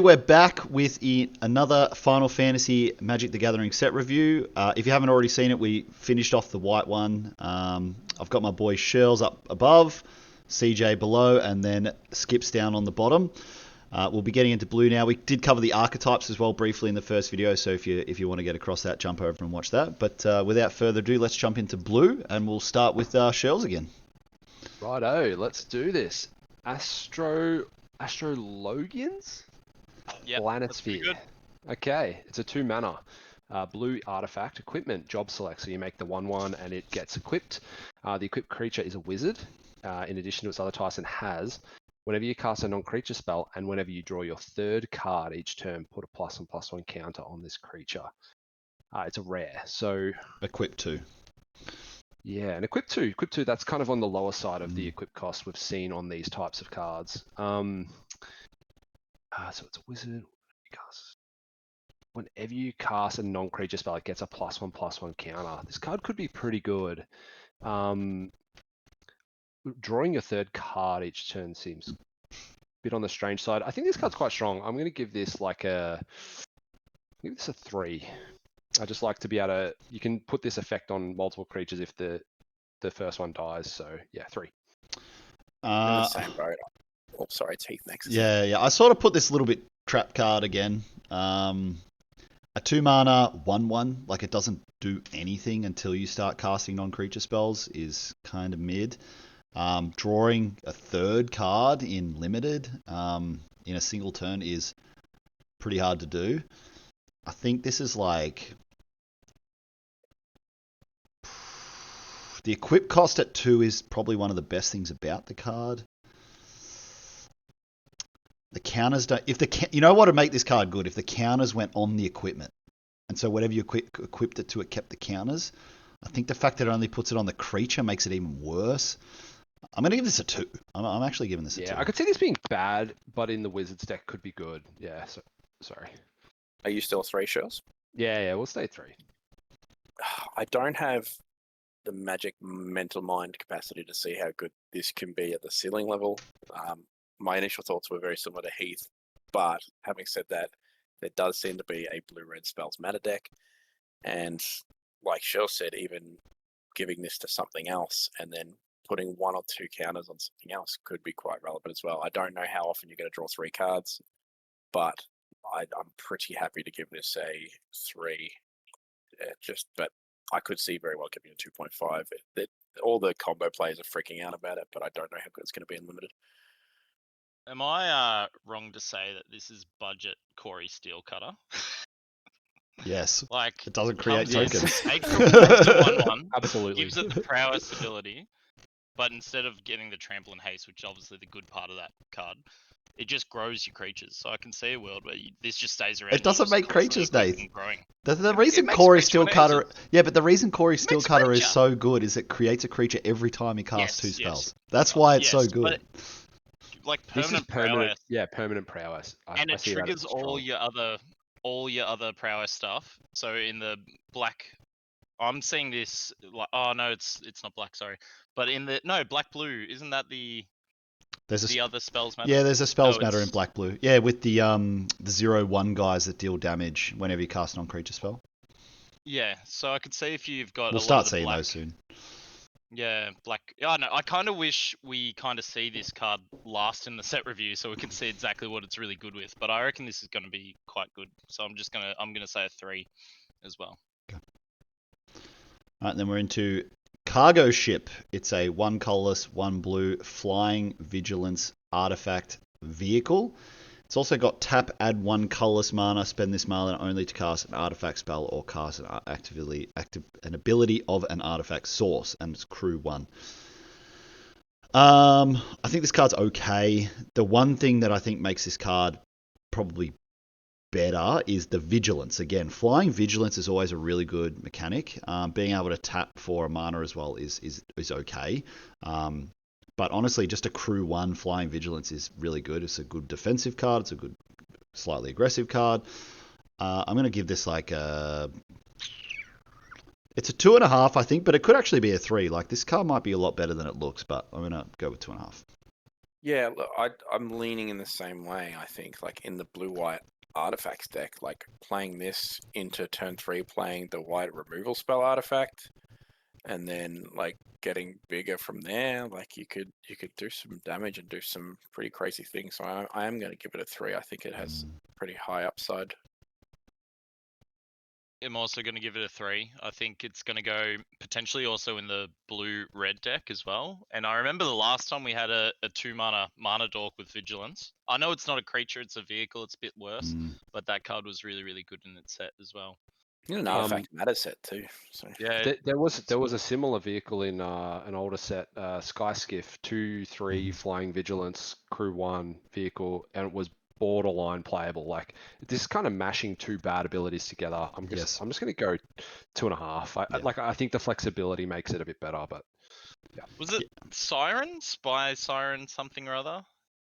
We're back with another Final Fantasy Magic the Gathering set review. If you haven't already seen it, we finished off the white one. I've got my boy Shells up above, CJ below, and then Skips down on the bottom. We'll be getting into blue now. We did cover the archetypes as well briefly in the first video, so if you want to get across that, jump over and watch that. But without further ado, let's jump into blue, and we'll start with Shells again. Righto, let's do this. Astrologians? Yep, Planetsphere. Okay, it's a 2-mana. Blue artifact, equipment, job select. So you make the 1/1 and it gets equipped. The equipped creature is a wizard. In addition to its other types, and has, whenever you cast a non-creature spell and whenever you draw your third card each turn, put a +1/+1 counter on this creature. It's a rare, so... Equip 2. Yeah, and equip 2, that's kind of on the lower side of the equip cost we've seen on these types of cards. So it's a wizard. Whenever you cast a non-creature spell, it gets a +1/+1 counter. This card could be pretty good. Drawing your third card each turn seems a bit on the strange side. I think this card's quite strong. I'm going to give this a 3. I just like to be able to. You can put this effect on multiple creatures if the first one dies. So yeah, 3. Same boat. Oh, sorry, Teeth next. Yeah. I sort of put this little bit trap card again. A 2-mana 1/1, like it doesn't do anything until you start casting non-creature spells, is kind of mid. Drawing a third card in limited in a single turn is pretty hard to do. I think this is like... The equip cost at 2 is probably one of the best things about the card. The counters don't... You know what would make this card good? If the counters went on the equipment. And so whatever you equipped it to, it kept the counters. I think the fact that it only puts it on the creature makes it even worse. I'm going to give this a 2. I'm actually giving this a 2. Yeah, I could see this being bad, but in the Wizards deck could be good. Yeah, sorry. Are you still 3 Shells? Yeah, we'll stay 3. I don't have the Magic mental mind capacity to see how good this can be at the ceiling level. My initial thoughts were very similar to Heath, but having said that, there does seem to be a blue-red spells meta deck, and like Shell said, even giving this to something else and then putting 1 or 2 counters on something else could be quite relevant as well. I don't know how often you're going to draw 3 cards, but I'm pretty happy to give this a 3. But I could see very well giving it a 2.5. All the combo players are freaking out about it, but I don't know how good it's going to be in limited. Am I wrong to say that this is budget Corey Steelcutter? Yes. Like, it doesn't create tokens. Takes from 1/1, Absolutely. gives it the prowess ability, but instead of getting the trample and haste, which is obviously the good part of that card, it just grows your creatures. So I can see a world where this just stays around. It doesn't make creatures, Dave. Growing. The reason Corey Steelcutter... Yeah, but the reason Corey Steelcutter is so good is it creates a creature every time he casts 2 spells. Yes. That's why it's so good. Like permanent prowess. Yeah, permanent prowess. And it triggers all your other prowess stuff. So in the black, I'm seeing this like, oh no, it's not black, sorry. But in the black blue, isn't that the other spells matter? Yeah, there's a spells matter in black blue. Yeah, with the 0/1 guys that deal damage whenever you cast a non-creature spell. Yeah, so I could see if you've got. We'll start seeing those soon. Yeah, black. Yeah, no, I kind of wish we kind of see this card last in the set review so we can see exactly what it's really good with. But I reckon this is going to be quite good. So I'm gonna say a 3 as well. Okay. All right, then we're into Cargo Ship. It's a 1 colorless, 1 blue flying vigilance artifact vehicle. It's also got tap, add 1 colorless mana, spend this mana only to cast an artifact spell or cast an ability of an artifact source, and it's crew 1. I think this card's okay. The one thing that I think makes this card probably better is the vigilance. Again, flying vigilance is always a really good mechanic. Being able to tap for a mana as well is okay. But honestly, just a crew 1 flying vigilance is really good. It's a good defensive card. It's a good, slightly aggressive card. I'm going to give this like a... It's a 2.5, I think, but it could actually be a 3. Like, this card might be a lot better than it looks, but I'm going to go with 2.5. Yeah, look, I'm leaning in the same way. I think, like in the blue-white artifacts deck, like playing this into turn 3, playing the white removal spell artifact, and then like getting bigger from there. Like you could do some damage and do some pretty crazy things. So I am going to give it a 3. I think it has pretty high upside. I'm also going to give it a 3. I think it's going to go potentially also in the blue-red deck as well. And I remember the last time we had a 2-mana dork with Vigilance. I know it's not a creature, it's a vehicle, it's a bit worse, but that card was really, really good in its set as well. An artifact matter set too. So yeah, there was a similar vehicle in an older set, Sky Skiff, 2/3 Flying Vigilance, Crew 1 vehicle, and it was borderline playable. Like this is kind of mashing two bad abilities together. I'm just going to go 2.5. I think the flexibility makes it a bit better, but yeah. Was it Siren? Spy Siren something or other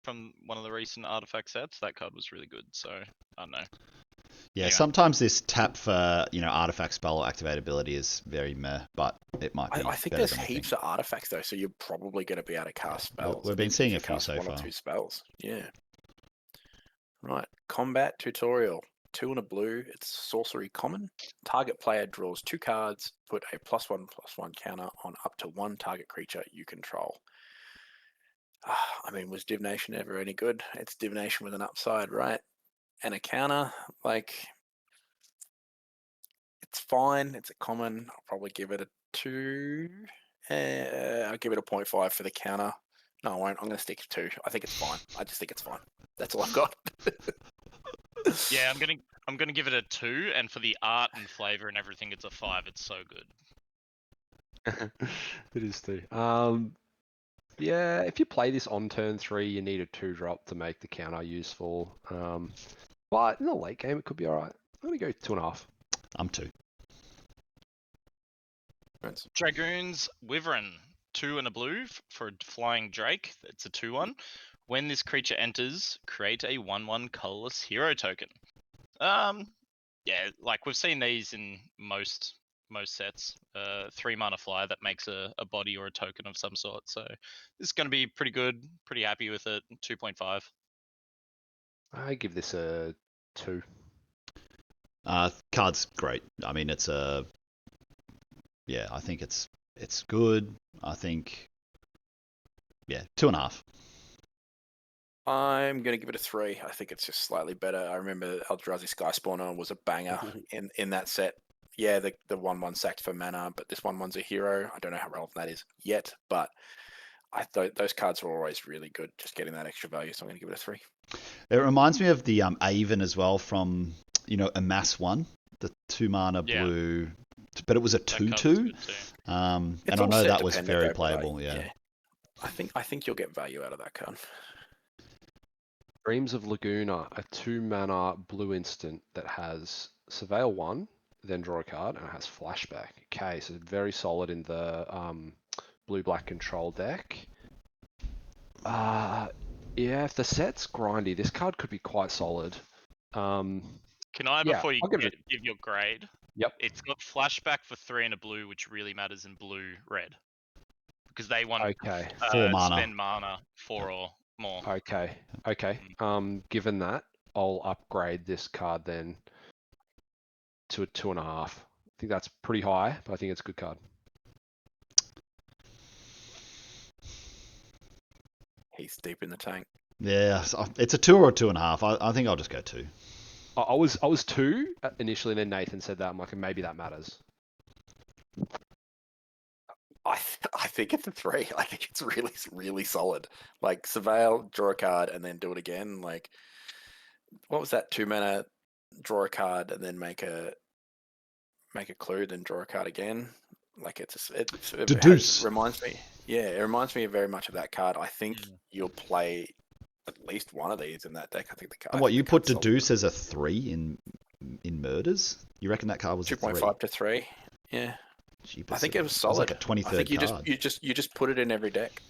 from one of the recent artifact sets? That card was really good, so I don't know. Yeah, Anyway. sometimes this tap for artifact spell activate ability is very meh, but it might be. I think better there's than heaps of artifacts though, so you're probably going to be able to cast spells. We've been seeing a few cast so one far. or two spells. Yeah. Right. Combat tutorial. 2 and a blue. It's sorcery common. Target player draws 2 cards. Put a +1/+1 counter on up to 1 target creature you control. I mean, was divination ever any good? It's divination with an upside, right? And a counter, like, it's fine. It's a common. I'll probably give it a 2. I'll give it a 0.5 for the counter. No, I won't. I'm going to stick to 2. I think it's fine. I just think it's fine. That's all I've got. Yeah, I'm gonna give it a 2, and for the art and flavor and everything, it's a 5. It's so good. It is too. Yeah, if you play this on turn 3, you need a 2-drop to make the counter useful. But in the late game, it could be alright. I'm gonna go 2.5. I'm 2. Dragoon's Wyvern, 2 and a blue for a flying Drake. It's a 2/1. When this creature enters, create a 1/1 colorless hero token. Yeah, like we've seen these in most sets. 3-mana flyer that makes a body or a token of some sort. So this is going to be pretty good. Pretty happy with it. 2.5. I give this a 2. Card's great. I mean, it's a. Yeah, I think it's good. I think. Yeah, 2.5. I'm going to give it a 3. I think it's just slightly better. I remember Eldrazi Skyspawner was a banger in that set. Yeah, the 1/1 sacked for mana, but this 1/1's a hero. I don't know how relevant that is yet, but I thought those cards were always really good, just getting that extra value, so I'm going to give it a 3. It reminds me of the Aven as well from, Amass 1, the 2-mana blue, but it was a 2/2. And I know that was very playable, yeah. I think you'll get value out of that card. Dreams of Laguna, a 2-mana blue instant that has Surveil 1, then draw a card, and it has Flashback. Okay, so very solid in the blue-black control deck. Yeah, if the set's grindy, this card could be quite solid. Can I, before you give your grade? Yep. It's got Flashback for 3 and a blue, which really matters in blue-red. Because they want 4 mana. Spend mana 4 or more. Okay. Given that, I'll upgrade this card then to a 2.5. I think that's pretty high, but I think it's a good card. He's deep in the tank. Yeah, it's a 2 or a 2.5. I think I'll just go 2. I was 2 initially, and then Nathan said that. I'm like, maybe that matters. I think it's a 3. I think it's really, really solid. Like, Surveil, draw a card, and then do it again. Like, what was that? 2 mana, draw a card, and then make a clue, then draw a card again. Like, it reminds me. Yeah, it reminds me very much of that card. I think you'll play at least one of these in that deck. I think the card. And what you put Deduce as a 3 in Murders? You reckon that card was 2.5 to 3? Yeah. Jeepers, I think it was solid. Like a 23rd I think card. you just put it in every deck.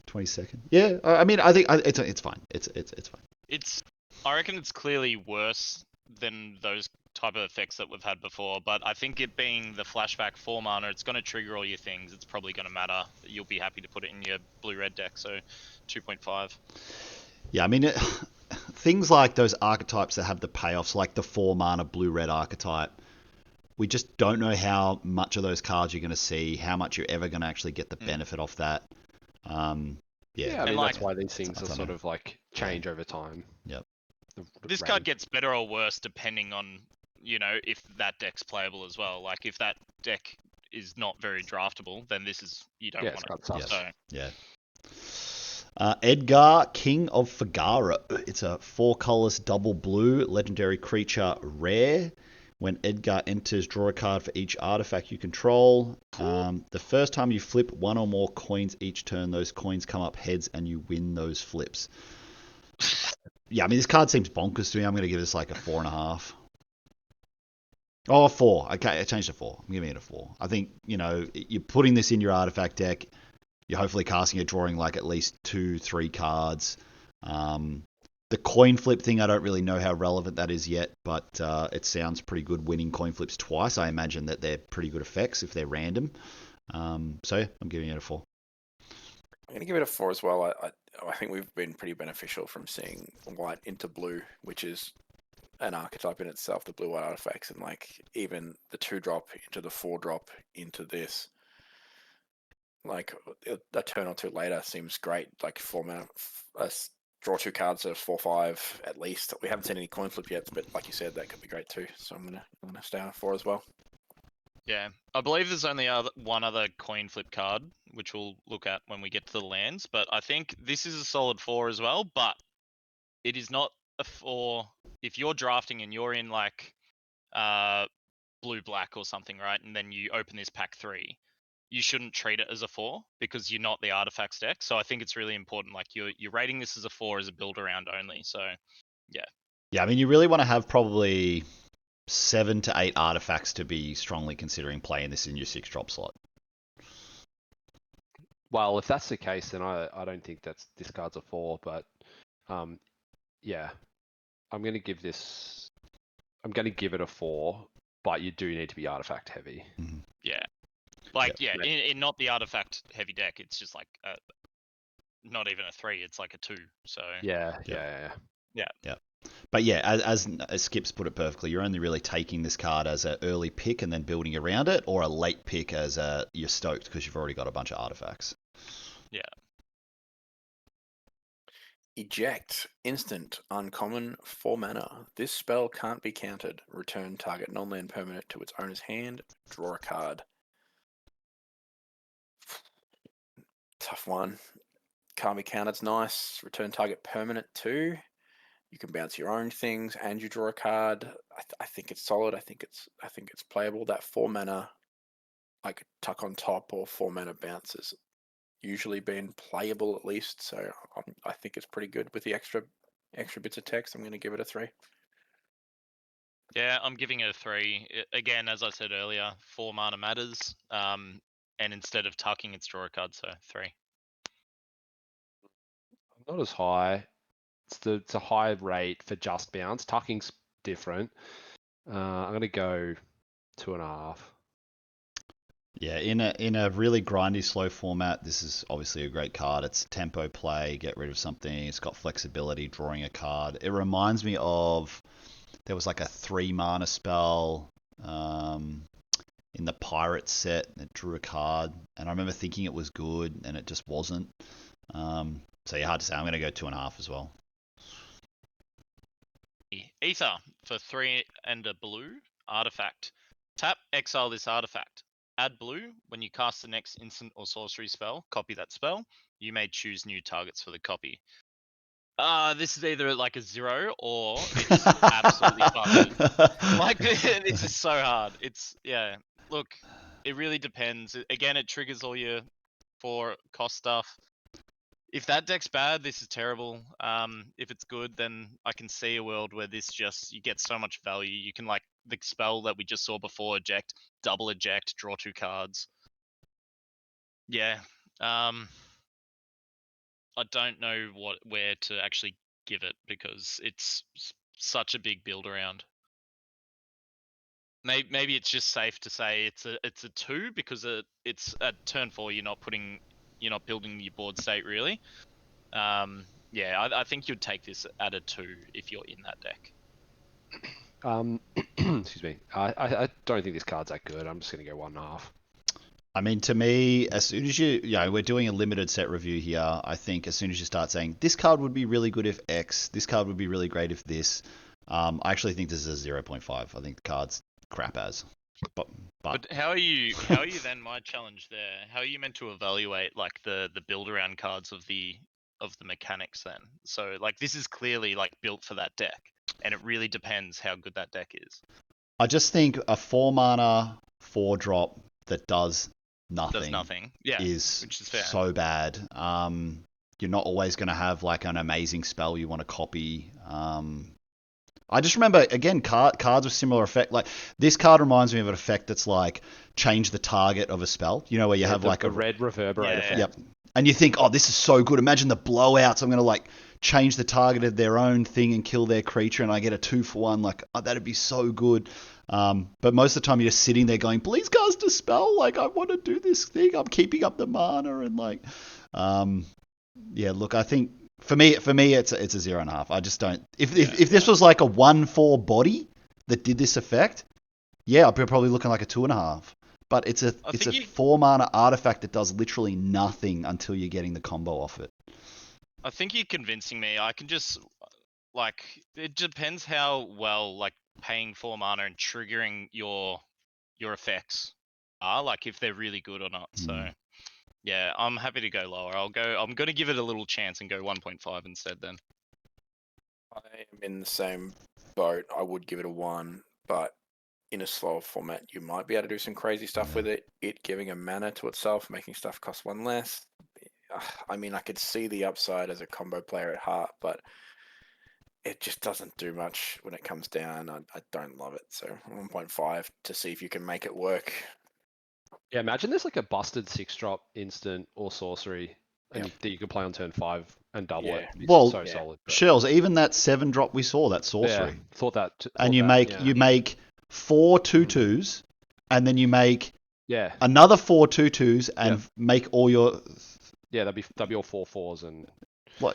22nd. Yeah, I mean, I think it's fine. It's fine. I reckon it's clearly worse than those type of effects that we've had before. But I think it being the flashback 4 mana, it's going to trigger all your things. It's probably going to matter. You'll be happy to put it in your blue-red deck. So 2.5. Yeah, I mean, things like those archetypes that have the payoffs, like the 4 mana blue-red archetype, we just don't know how much of those cards you're going to see, how much you're ever going to actually get the benefit off that. Yeah, I mean, like- that's why these things I are don't sort know. of like change over time. Yep. This card gets better or worse depending on, if that deck's playable as well. Like if that deck is not very draftable, then this is, you don't Yeah, want it's got it. sucks. So Yeah. Edgar, King of Fagara. It's a 4 colors, double blue, legendary creature, rare. When Edgar enters, draw a card for each artifact you control. The first time you flip one or more coins each turn, those coins come up heads and you win those flips. Yeah, I mean, this card seems bonkers to me. I'm going to give this like a 4.5. Oh, 4. Okay, I changed to 4. I'm giving it a 4. I think, you're putting this in your artifact deck. You're hopefully casting it, drawing like at least 2-3 cards. The coin flip thing, I don't really know how relevant that is yet, but it sounds pretty good winning coin flips twice. I imagine that they're pretty good effects if they're random. So yeah, I'm giving it a 4. I'm going to give it a 4 as well. I think we've been pretty beneficial from seeing white into blue, which is an archetype in itself, the blue-white artifacts, and like even the 2-drop into the 4-drop into this. Like a turn or two later seems great. Like 4 mana, draw 2 cards at 4/5 at least. We haven't seen any coin flip yet, but like you said, that could be great too. So I'm gonna stay on a 4 as well. yeah, I believe there's only one other coin flip card, which we'll look at when we get to the lands. But I think this is a solid 4 as well. But it is not a 4 if you're drafting and you're in like blue-black or something, right? And then you open this pack 3. You shouldn't treat it as a 4 because you're not the artifacts deck. So I think it's really important. Like you're rating this as a 4 as a build around only. So yeah. Yeah, I mean, you really want to have probably 7 to 8 artifacts to be strongly considering playing this in your 6-drop slot. Well, if that's the case, then I don't think this card's a 4. But yeah, I'm gonna give it a 4. But you do need to be artifact heavy. Mm-hmm. Yeah. Like, yeah, in not the artifact heavy deck, it's just like not even a 3, it's like a 2. So Yeah. But yeah, as Skips put it perfectly, you're only really taking this card as an early pick and then building around it, or a late pick as you're stoked because you've already got a bunch of artifacts. Yeah. Eject. Instant. Uncommon. 4 mana. This spell can't be countered. Return target non-land permanent to its owner's hand. Draw a card. Tough one. Can't be countered's nice. Return target permanent too. You can bounce your own things and you draw a card. I think it's solid. I think it's playable. That 4 mana, like tuck on top or 4 mana bounces, usually been playable at least. So I think it's pretty good with the extra bits of text. I'm going to give it a 3. Yeah, I'm giving it a 3. Again, as I said earlier, 4 mana matters. And instead of tucking, it's draw a card, so 3. Not as high. It's a high rate for just bounce. Tucking's different. I'm gonna go 2.5. Yeah, in a really grindy, slow format, this is obviously a great card. It's tempo play, get rid of something. It's got flexibility, drawing a card. It reminds me of there was like a 3 mana spell in the pirate set that drew a card, and I remember thinking it was good, and it just wasn't. So yeah, hard to say. I'm going to go 2.5 as well. Ether for 3 and a blue artifact. Tap, exile this artifact. Add blue. When you cast the next instant or sorcery spell, copy that spell. You may choose new targets for the copy. This is either like a 0 or it's absolutely busted. Like, this is so hard. Yeah. Look, it really depends. Again, it triggers all your 4 cost stuff. If that deck's bad, this is terrible. If it's good, then I can see a world where you get so much value. You can, like, the spell that we just saw before, eject, double eject, draw 2 cards. Yeah. I don't know where to actually give it because it's such a big build around. maybe it's just safe to say it's a 2 because it's at turn 4 you're not building your board state really. Yeah, I think you'd take this at a 2 if you're in that deck. Excuse me. I don't think this card's that good. I'm just going to go 1.5. I mean, to me, as soon as we're doing a limited set review here. I think as soon as you start saying this card would be really good if X, this card would be really great if this. I actually think this is a 0.5. I think the card's crap as. But how are you then? My challenge there. How are you meant to evaluate like the build around cards of the mechanics then? So like this is clearly like built for that deck, and it really depends how good that deck is. I just think a 4-mana 4-drop that does nothing. Yeah, is which is fair. so bad. You're not always going to have like an amazing spell you want to copy. I just remember again cards with similar effect. Like this card reminds me of an effect that's like change the target of a spell. You know where you have like a red reverberate effect. Yep. And you think, oh, this is so good. Imagine the blowouts. I'm going to like change the target of their own thing and kill their creature, and I get a 2-for-1. Like that'd be so good. But most of the time you're just sitting there going, please cast a spell. Like I want to do this thing. I'm keeping up the mana and like, yeah. Look, I think for me it's a 0.5. I just don't. If this was like a 1/4 body that did this effect, yeah, I'd be probably looking like a 2.5. But it's a 4-mana artifact that does literally nothing until you're getting the combo off it. I think you're convincing me. I can just like it depends how well like paying 4 mana and triggering your effects are, like if they're really good or not. So yeah, I'm happy to go lower. I'm going to give it a little chance and go 1.5 instead then. I am in the same boat. I would give it a 1, but in a slower format, you might be able to do some crazy stuff with it. It giving a mana to itself, making stuff cost 1 less. I mean, I could see the upside as a combo player at heart, but it just doesn't do much when it comes down. I don't love it. So 1.5 to see if you can make it work. Yeah, imagine there's like a busted 6-drop instant or sorcery that you could play on turn 5 and double it. Well, so solid. But... Shells, even that 7-drop we saw, that sorcery. Yeah, thought that. And you make 4 2/2s, and then you make another 4 2/2s and make all your. Yeah, that'd be all 4 4s and.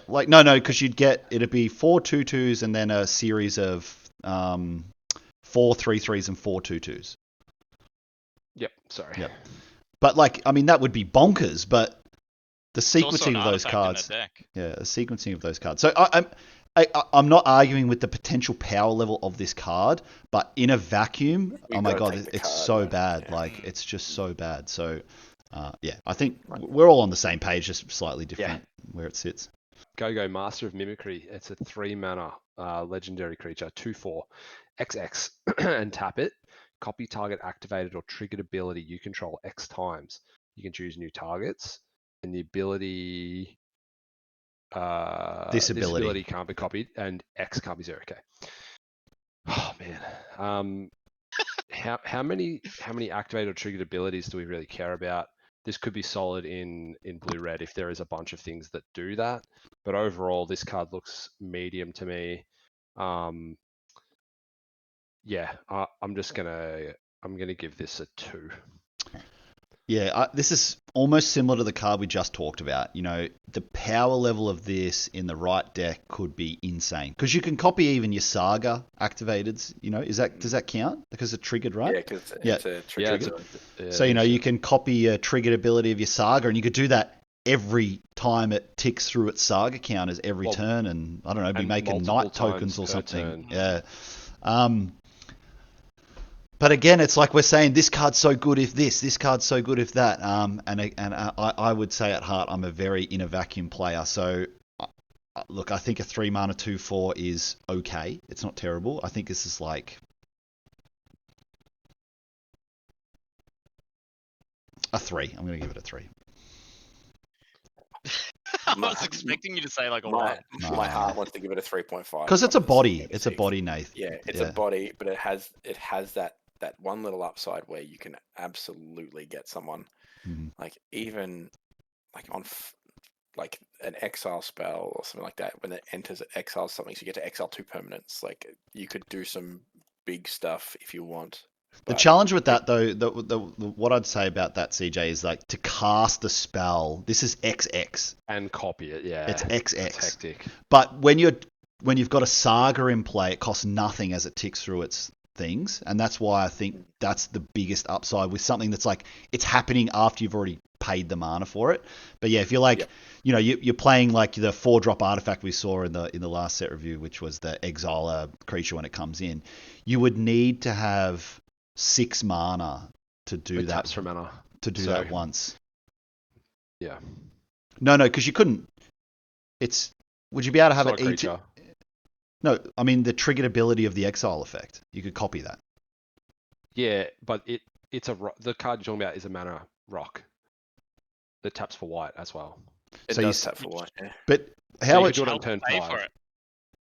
Like no, because it'd be 4 2/2s and then a series of 4 3/3s and 4 2/2s. Yep, sorry. Yep. But like, I mean, that would be bonkers. But the sequencing of those cards, the sequencing of those cards. So I'm not arguing with the potential power level of this card, but in a vacuum, oh my god, it's so bad. Yeah. Like it's just so bad. So yeah, I think we're all on the same page, just slightly different where it sits. Go Master of Mimicry. It's a 3-mana legendary creature, 2/4, XX, and tap it. Copy target activated or triggered ability you control X times. You can choose new targets, and the ability. This ability can't be copied, and X can't be 0. Okay. Oh man. How many activated or triggered abilities do we really care about? This could be solid in blue-red if there is a bunch of things that do that. But overall, this card looks medium to me. Yeah, I'm gonna give this a 2. Yeah, this is almost similar to the card we just talked about. You know, the power level of this in the right deck could be insane because you can copy even your Saga activateds. You know, does that count because it's triggered, right? Yeah, because it's a triggered. So you know, you can copy a triggered ability of your Saga, and you could do that every time it ticks through its Saga counters every turn, and I don't know, be making night tokens or something. Turn. Yeah. But again, it's like we're saying this card's so good if this card's so good if that. And I would say at heart I'm a very in a vacuum player. So look, I think a 3-mana 2/4 is okay. It's not terrible. I think this is like a 3. I'm going to give it a 3. I was expecting you to say like a 1. My heart wants to give it a 3.5 because it's a body. It's a body, Nath. Yeah, it's a body, but it has that one little upside where you can absolutely get someone like even like on like an exile spell or something like that. When it enters exile something, so you get to exile 2 permanents. Like you could do some big stuff if you want The But challenge with that, though, what I'd say about that, CJ, is like to cast the spell. This is XX. and copy it, yeah. It's It's XX. hectic. But when you've got a saga in play, it costs nothing as it ticks through its things, and that's why I think that's the biggest upside with something that's like it's happening after you've already paid the mana for it. But yeah, if you're like, Yep. you're playing like the 4-drop artifact we saw in the last set review, which was the exile a creature when it comes in, you would need to have 6 mana to do It that. taps for mana. To do so- that once. Yeah. No, because you couldn't. Would you be able to It's have not it a ET? creature. No, I mean the triggered ability of the exile effect. You could copy that. Yeah, but it's the card you're talking about is a mana rock that taps for white as well. It So you does s- tap for white. Yeah. But So how you it could do it on I'll turn pay 5. for it.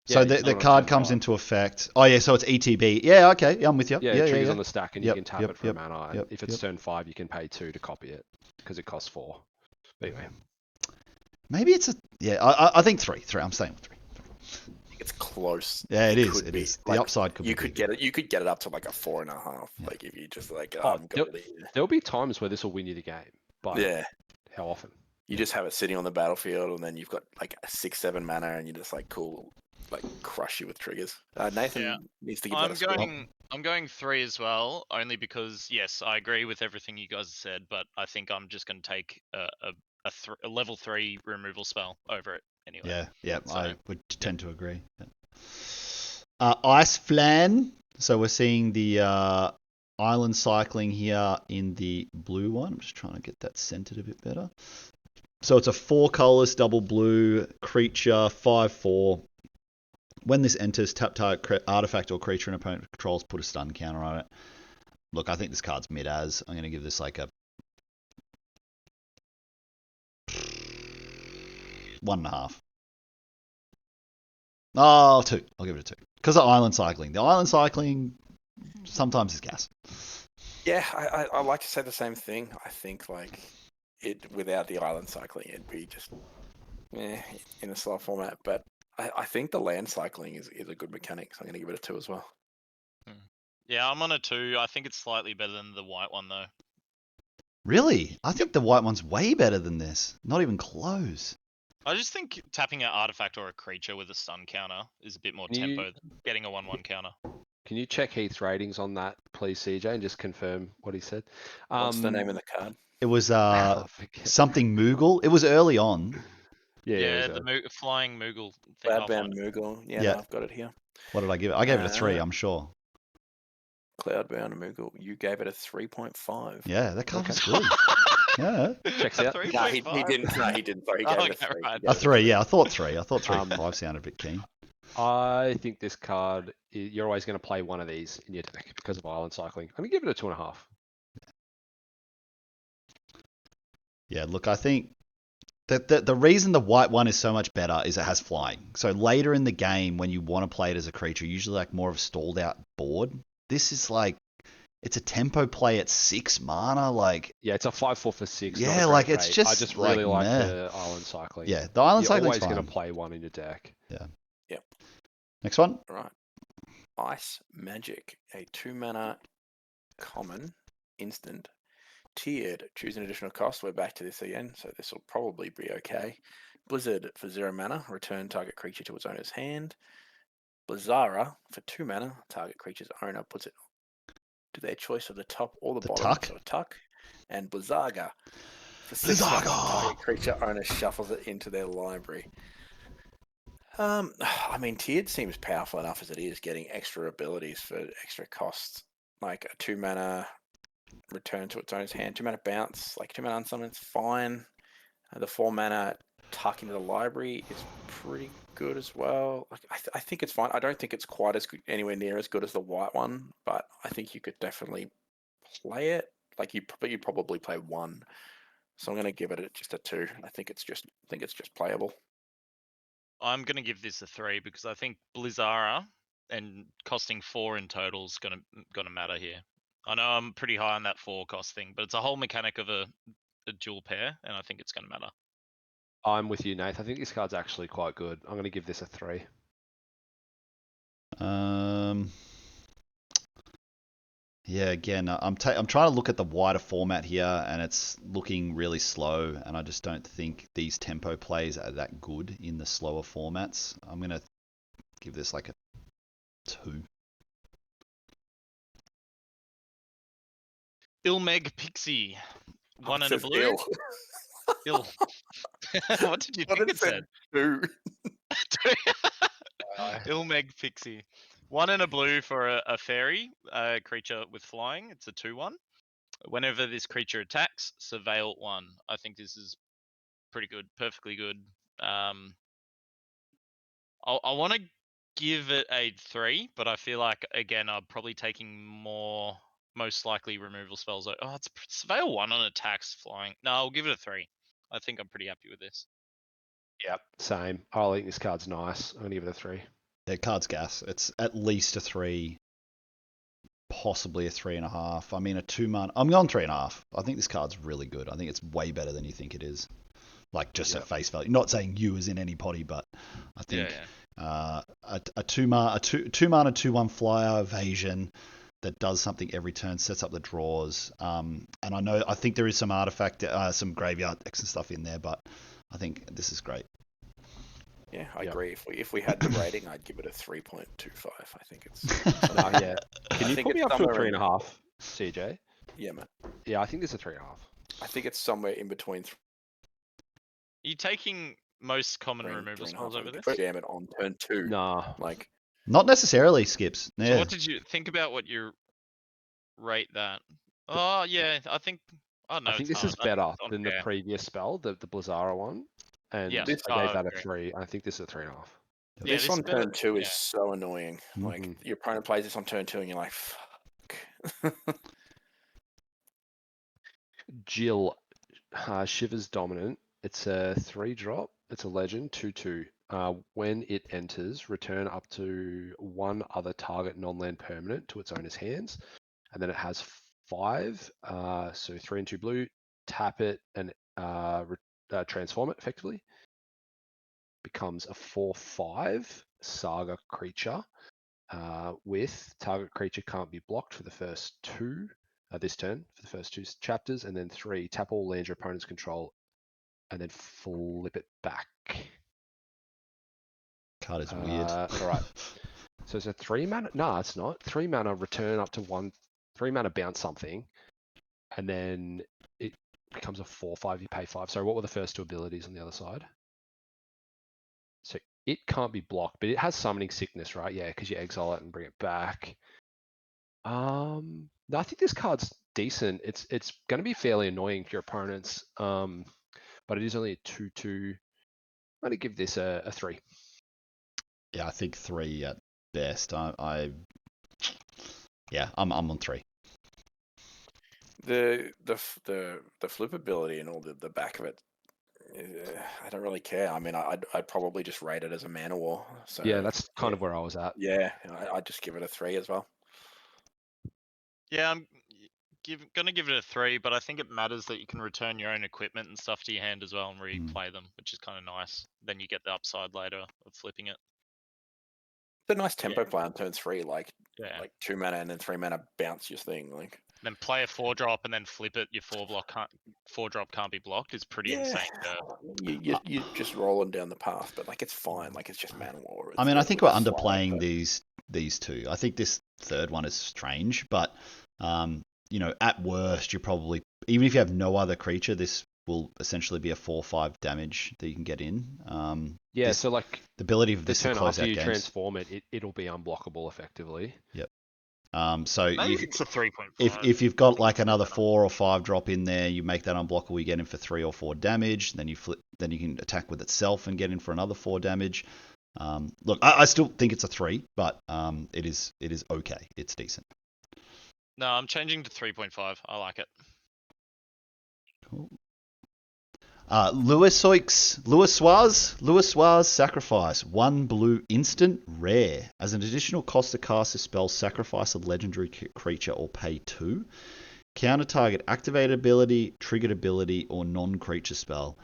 so Yeah, the you do it on card turn comes 5. into effect. Oh yeah, so it's ETB. Yeah, okay, yeah, I'm with you. Yeah, Yeah, it triggers yeah. on the stack and Yep, you can tap yep, it for yep, mana. And yep, if it's yep. turn 5, you can pay 2 to copy it because it costs 4. But anyway, Maybe it's I think 3. I'm staying with 3. It's close. Yeah, it is. could It be. is. The Like, upside could be. You could big. get it. You could get it up to like a 4.5. Yeah. Like if you just like, Oh, I'm gonna leave. there'll be times where this will win you the game. But Yeah. how often? You just have it sitting on the battlefield, and then you've got like a 6-7 mana, and you're just like, cool, like crush you with triggers. Nathan Yeah. needs to give that a score. I'm going 3 as well, only because yes, I agree with everything you guys said, but I think I'm just going to take a level 3 removal spell over it anyway. Yeah, So, I would tend to agree. Yeah. Ice Flan. So we're seeing the island cycling here in the blue one. I'm just trying to get that centered a bit better. So it's a 4 colorless double blue creature, 5/4. When this enters, tap target artifact or creature an opponent controls, put a stun counter on it. Look, I think this card's mid-as. I'm going to give this like a 1.5. Oh, 2. I'll give it a 2. Because of island cycling. The island cycling sometimes is gas. Yeah, I like to say the same thing. I think like it without the island cycling, it'd be just in a slow format. But I think the land cycling is a good mechanic, so I'm going to give it a 2 as well. yeah, I'm on a 2. I think it's slightly better than the white one though. Really? I think the white one's way better than this. Not even close. I just think tapping an artifact or a creature with a stun counter is a bit more Can you- tempo than getting a 1/1 counter. Can you check Heath's ratings on that, please, CJ, and just confirm what he said? What's the name of the card? It was I forget. something Moogle. It was early on. Yeah, Yeah, it was the flying Moogle thing. I'll Cloudbound find it. Moogle. Yeah, Yeah. no, I've got it here. What did I give it? I gave it a 3, I'm sure. Cloudbound Moogle. You gave it a 3.5. Yeah, that card Okay. was good. Yeah. Checks A out. No, he 3.5? didn't. No, he didn't. Sorry, he gave it a Okay, 3. right. He A gave it 3, yeah. I thought 3. I thought 3 Um, 5 sounded a bit keen. I think this card, you're always going to play one of these in your deck because of island cycling. I'm going to give it a 2.5. Yeah, look, I think that the reason the white one is so much better is it has flying. So later in the game, when you want to play it as a creature, usually like more of a stalled out board. This is like, it's a tempo play at 6 mana. Like, Yeah, it's a 5/4 for 6. not a Yeah, great like, it's rate. just, I just like, really like meh. the island cycling. yeah, the island You're cycling's always fine. going to play one in your deck. Next one. Right. Ice Magic, a 2-mana common instant. Tiered, choose an additional cost. We're back to this again, so this will probably be okay. Blizzard for 0 mana, return target creature to its owner's hand. Blizzara for 2 mana, target creature's owner puts it to their choice of the top or the The bottom, tuck? so a tuck. And Blizzaga for 6 mana, Blizzaga! target creature owner shuffles it into their library. I mean, tiered seems powerful enough as it is, getting extra abilities for extra costs, like a 2 mana return to its owner's hand, 2 mana bounce, like 2 mana unsummon, it's fine. The 4 mana tuck into the library is pretty good as well. Like I think it's fine. I don't think it's quite as good, anywhere near as good as the white one, but I think you could definitely play it. Like but you probably play 1. So I'm going to give it just a 2. I think it's just playable. I'm gonna give this a 3 because I think Blizzara and costing 4 in total is gonna matter here. I know I'm pretty high on that 4 cost thing, but it's a whole mechanic of a dual pair, and I think it's gonna matter. I'm with you, Nath. I think this card's actually quite good. I'm going to give this a 3. Yeah, again, I'm trying to look at the wider format here, and it's looking really slow, and I just don't think these tempo plays are that good in the slower formats. I'm gonna give this like a 2. Ilmeg Pixie. One It and a says blue. ill. Ill. What did you What think did it said? Two. Ilmeg Pixie. 1 and a blue for a fairy, a creature with flying. It's a 2/1. Whenever this creature attacks, surveil 1. I think this is pretty good, perfectly good. I want to give it a 3, but I feel like, again, I'm probably taking more, most likely removal spells. Oh, it's surveil 1 on attacks flying. No, I'll give it a 3. I think I'm pretty happy with this. Yep, same. I think this card's nice. I'm gonna give it a 3. The card's gas. It's at least a 3, possibly a 3.5. I mean, a 2-mana. I'm going 3.5. I think this card's really good. I think it's way better than you think it is. Like, just at face value. Not saying you as in any potty, but I think a 2-mana 2/1 flyer evasion that does something every turn, sets up the draws. And I think there is some artifact, some graveyard decks and stuff in there, but I think this is great. Yeah, I agree. If we had the rating, I'd give it a 3.25. I think it's. Yeah. Can you put me up to a 3.5, CJ? Yeah, man. Yeah, I think this is a 3.5. I think it's somewhere in between. Are you taking most common removal spells over this? Jam it on turn 2. Nah. Like. Not necessarily, Skips. Yeah. So what did you think about what you rate that? Oh, yeah, I think. Oh, no, I think this is better than the unfair. previous spell, the Blizzara one. And Yeah. I gave that a agree. 3. I think this is a 3.5. Yeah, This this on is better- turn 2 is yeah. so annoying. Like Mhm. your opponent plays this on turn 2, and you're like, fuck. Jill, Shiver's Dominant. It's a 3-drop. It's a legend, 2/2. When it enters, return up to one other target non-land permanent to its owner's hands, and then it has 5. So 3 and 2 blue. Tap it and transform it effectively. Becomes a 4/5 saga creature. With target creature can't be blocked for the first 2 this turn for the first 2 chapters, and then 3 tap all lands your opponent's control, and then flip it back. Card is weird. All right. So it's a 3-mana. No, it's not. 3-mana return up to 1. 3-mana bounce something, and then it becomes a 4/5. You pay 5. So what were the first 2 abilities on the other side? So it can't be blocked, but it has summoning sickness, right? Yeah, because you exile it and bring it back. No, I think this card's decent. It's going to be fairly annoying for your opponents, but it is only a 2/2. I'm going to give this a 3. Yeah, I think 3 at best. I'm on 3. The flippability and all the back of it. I don't really care. I mean, I'd probably just rate it as a mana war. So Yeah, that's kind of where I was at. Yeah, I'd just give it a 3 as well. Yeah, I'm gonna give it a 3, but I think it matters that you can return your own equipment and stuff to your hand as well and replay them, which is kind of nice. Then you get the upside later of flipping it. It's a nice tempo play on turn 3, like 2 mana and then 3 mana bounce your thing, like. Then play a 4-drop and then flip it. Your 4-drop can't be blocked. Is pretty insane. You just rolling down the path, but like it's fine. Like it's just mana war. I mean, I think we're underplaying these 2. I think this third one is strange, but at worst, you're probably, even if you have no other creature, this will essentially be a 4/5 damage that you can get in. So like the ability of this the to turn close after out you games. transform it, it'll be unblockable effectively. Yep. So maybe it's a 3.5. If you've got like another 4 or 5 drop in there, you make that unblockable. You get in for 3 or 4 damage. Then you flip. Then you can attack with itself and get in for another 4 damage. Look, I still think it's a 3, but it is okay. It's decent. No, I'm changing to 3.5. I like it. Cool. Louis Suarez Sacrifice. 1 blue instant rare. As an additional cost to cast a spell, sacrifice a legendary creature or pay 2. Counter target activated ability, triggered ability, or non-creature spell.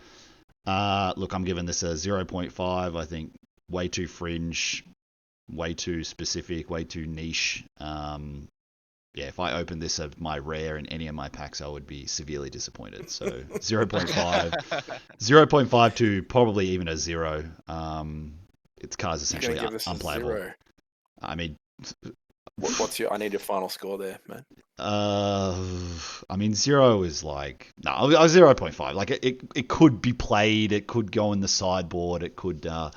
Look, I'm giving this a 0.5. I think way too fringe, way too specific, way too niche. yeah, if I opened this of my rare in any of my packs, I would be severely disappointed. So 0.5, 0.5 to probably even a 0. Its card's You're going essentially to give this a unplayable. 0. I mean, What's your? I need your final score there, man. I mean, 0 is like no, 0.5. Like it could be played. It could go in the sideboard. It could, but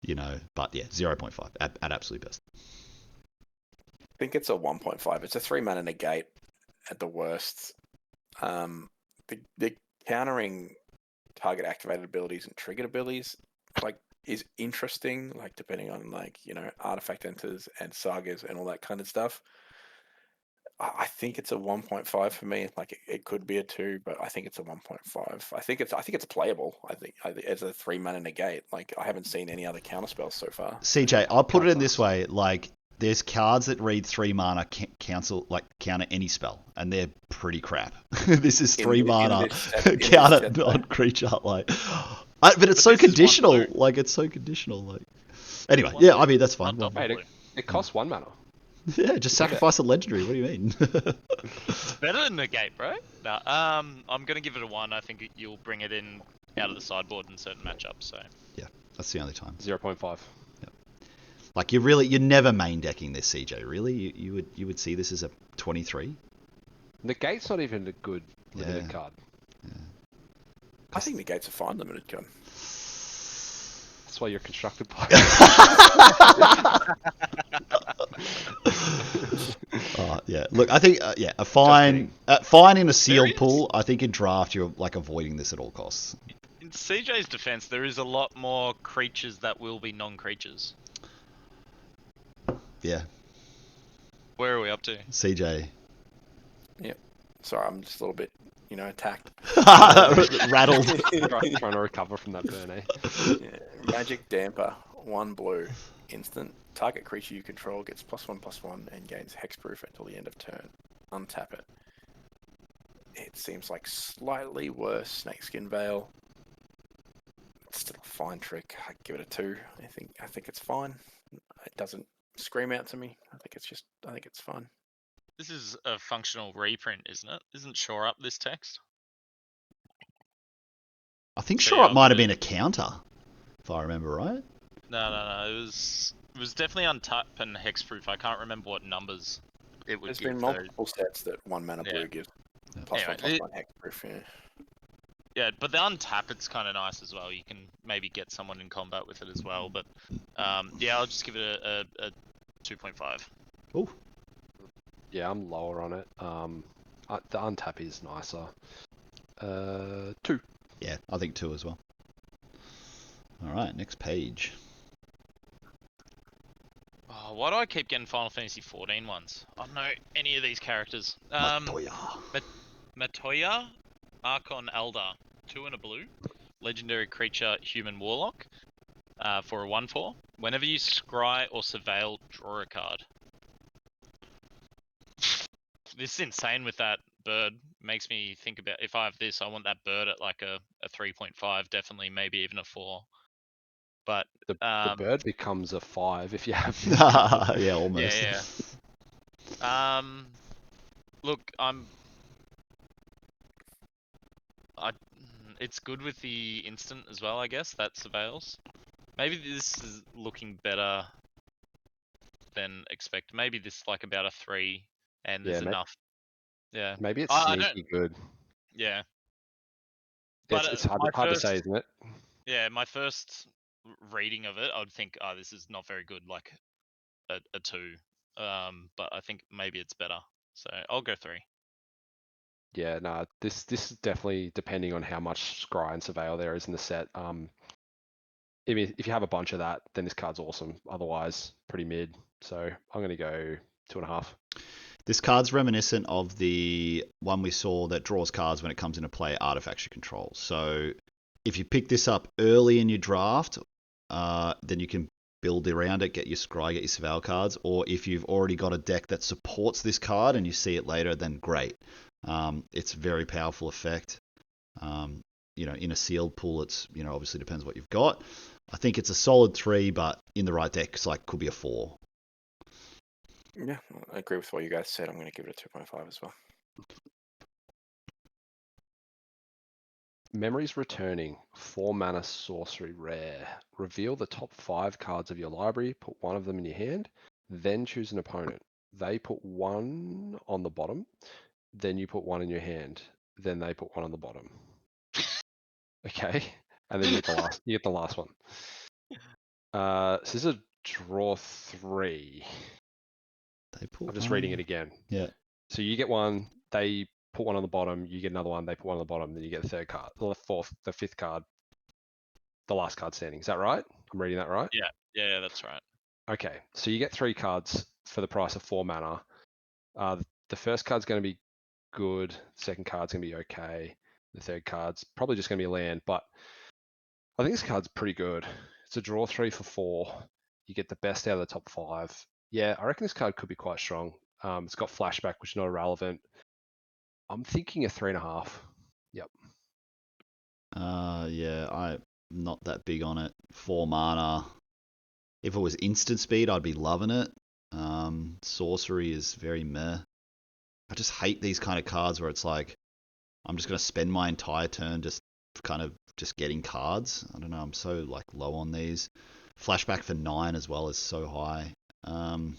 yeah, 0.5 at absolute best. I think it's a 1.5. It's a 3-mana negate at the worst. The countering target activated abilities and triggered abilities is interesting, depending on artifact enters and sagas and all that kind of stuff. I think it's a 1.5 for me. It could be a 2, but I think it's a 1.5. I think it's playable. I think as a 3-mana negate. I haven't seen any other counterspells so far. CJ, I'll put it in this way: there's cards that read 3 mana counter any spell, and they're pretty crap. This is 3 mana counter non-creature. But it's so conditional. It's so conditional. Anyway, yeah, I mean that's fine. Not Wait, it costs 1 mana. Yeah, just sacrifice a legendary. What do you mean? It's better than negate, bro. No, I'm gonna give it a 1. I think you'll bring it in out of the sideboard in certain matchups. So yeah, that's the only time. 0.5. You're never main decking this, CJ. Really, you would see this as a 23. Negate's not even a good limited card. Yeah. I think negate's a fine limited card. That's why you're constructed by. Yeah. Look, I think a fine in a sealed pool. I think in draft you're avoiding this at all costs. in CJ's defense, there is a lot more creatures that will be non-creatures. Yeah. Where are we up to? CJ. Yep. Sorry, I'm just a little bit, attacked. Rattled. Trying to recover from that burn, eh? Yeah. Magic Damper, 1 blue, instant. Target creature you control gets +1/+1 and gains hexproof until the end of turn. Untap it. It seems like slightly worse Snakeskin Veil. It's still a fine trick. I give it a 2. I think it's fine. It doesn't scream out to me. I think it's fine. This is a functional reprint, isn't it? Isn't Shore Up this text? I think So Shore Up yeah, might have been a counter, if I remember right. No. It was definitely untap and hexproof. I can't remember what numbers it would There's give. been multiple sets that 1 mana blue gives +1/+1 hexproof. Yeah. Yeah, but the untap, it's kind of nice as well. You can maybe get someone in combat with it as well. But yeah, I'll just give it a 2.5. Oh. Yeah, I'm lower on it. The untap is nicer. 2. Yeah, I think 2 as well. All right, next page. Oh, why do I keep getting Final Fantasy 14 ones? I don't know any of these characters. Matoya, Archon Elder, 2 and a blue, legendary creature, human warlock, for a 1/4. Whenever you scry or surveil, draw a card. This is insane with that bird. Makes me think about if I have this, I want that bird at like a 3.5, definitely, maybe even a 4. But the bird becomes a 5 if you have. Yeah, almost. Yeah. Look, it's good with the instant as well, I guess. That surveils. Maybe this is looking better than expected. Maybe this is like about a 3, and there's enough. Yeah. Maybe it's sneaky good. Yeah. But But it's hard to say, isn't it? Yeah, my first reading of it, I would think, this is not very good, like a 2. But I think maybe it's better. So I'll go 3. Yeah, no, this is definitely depending on how much Scry and Surveil there is in the set. If you have a bunch of that, then this card's awesome. Otherwise, pretty mid. So I'm gonna go 2.5. This card's reminiscent of the one we saw that draws cards when it comes into play, Artifact Control. So if you pick this up early in your draft, then you can build around it, get your Scry, get your Surveil cards. Or if you've already got a deck that supports this card and you see it later, then great. It's a very powerful effect. In a sealed pool, it's obviously depends what you've got. I think it's a solid 3, but in the right deck, it's could be a 4. Yeah, I agree with what you guys said. I'm going to give it a 2.5 as well. Memories Returning, 4 mana sorcery rare. Reveal the top 5 cards of your library, put one of them in your hand, then choose an opponent. They put one on the bottom, then you put one in your hand, then they put one on the bottom. Okay, and then you get the last one. So this is a draw 3. They put I'm just one reading on- it again. Yeah. So you get one, they put one on the bottom, you get another one, they put one on the bottom, then you get the third card, the fifth card, the last card standing. Is that right? I'm reading that right? Yeah, that's right. Okay, so you get 3 cards for the price of 4 mana. The first card's going to be good. The second card's going to be okay. The third card's probably just going to be a land, but I think this card's pretty good. It's a draw 3 for 4. You get the best out of the top 5. Yeah, I reckon this card could be quite strong. It's got flashback, which is not irrelevant. I'm thinking a 3.5. Yep. Yeah, I'm not that big on it. 4 mana. If it was instant speed, I'd be loving it. Sorcery is very meh. I just hate these kind of cards where it's like, I'm just going to spend my entire turn just getting cards. I don't know, I'm so like low on these. Flashback for 9 as well is so high. I'm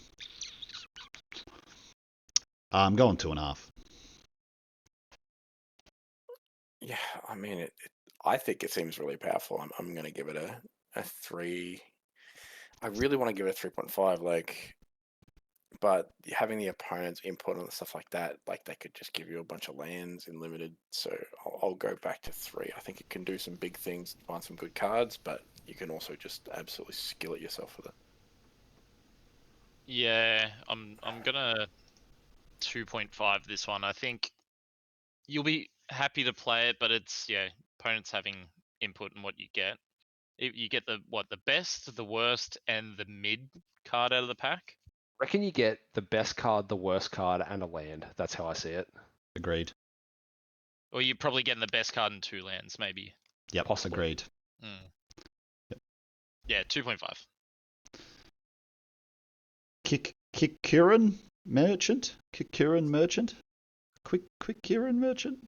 going 2.5. Yeah, I mean, I think it seems really powerful. I'm going to give it a 3. I really want to give it a 3.5. Like, but having the opponent's input and stuff like that, like they could just give you a bunch of lands in limited. So I'll go back to 3. I think it can do some big things, find some good cards, but you can also just absolutely skill it yourself with it. Yeah, I'm gonna 2.5 this one. I think you'll be happy to play it, but it's opponents having input in what you get. You get the best, the worst, and the mid card out of the pack. Reckon you get the best card, the worst card, and a land. That's how I see it. Agreed. Or you're probably getting the best card and 2 lands, maybe. Yep, Possibly. agreed. Yep. Yeah, 2.5. Kikuran Merchant? Kikuran Merchant? Quick Kikuran Merchant?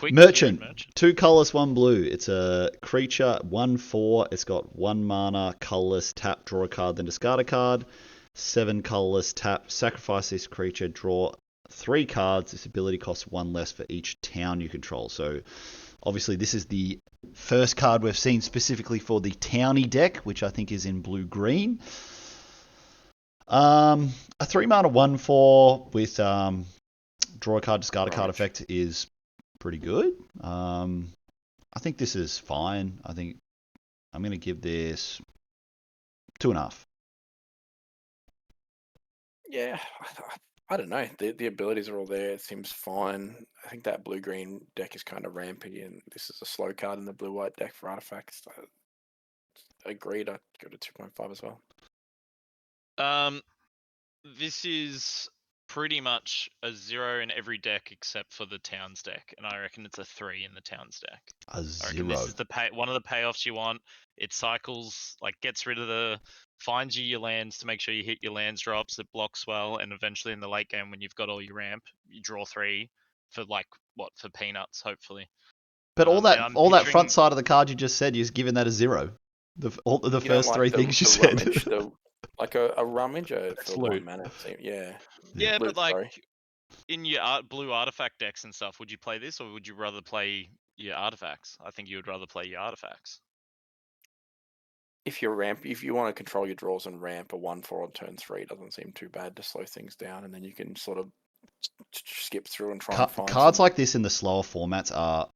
Merchant. 2 colorless, 1 blue. It's a creature, 1/4. It's got 1 mana, colorless, tap, draw a card, then discard a card. 7 colorless, tap, sacrifice this creature, draw 3 cards. This ability costs 1 less for each town you control. So obviously this is the first card we've seen specifically for the towny deck, which I think is in blue-green. A 3 mana 1/4 with draw a card, discard a card effect is pretty good. I think this is fine. I think I'm going to give this 2.5. Yeah, I don't know. The abilities are all there. It seems fine. I think that blue-green deck is kind of rampy, and this is a slow card in the blue-white deck for artifacts. Agreed. I'd go to 2.5 as well. This is pretty much a 0 in every deck except for the Towns deck, and I reckon it's a 3 in the Towns deck. A 0. I reckon this is one of the payoffs you want. It cycles, like gets rid of finds you your lands to make sure you hit your lands drops. It blocks well, and eventually in the late game when you've got all your ramp, you draw 3 for for peanuts, hopefully. But all that front side of the card you just said, you're giving that a 0. The first 3 things you said. Rummage, like a rummage for loot. 1 mana. Yeah. Yeah, Loot, but like sorry. in your blue artifact decks and stuff, would you play this or would you rather play your artifacts? I think you would rather play your artifacts. If you want to control your draws and ramp, a 1/4 on turn 3 doesn't seem too bad to slow things down, and then you can sort of skip through and try and find cards like this in the slower formats are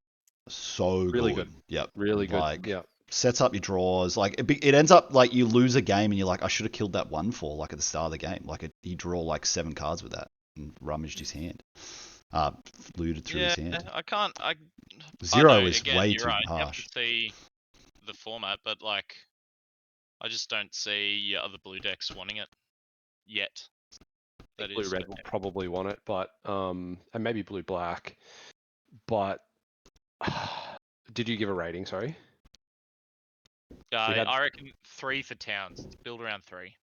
so really good. Yep, really good. Like, yeah, sets up your draws. Like it ends up like you lose a game and you're like, I should have killed that 1/4 like at the start of the game. Like he drew like 7 cards with that and rummaged his hand. Looted through his hand. I can't. 0 is again, way you're too right. harsh. You have to see the format, but like, I just don't see other blue decks wanting it yet. That blue is red will probably want it, but and maybe blue black. But did you give a rating? Sorry. I reckon 3 for Towns. Build around 3.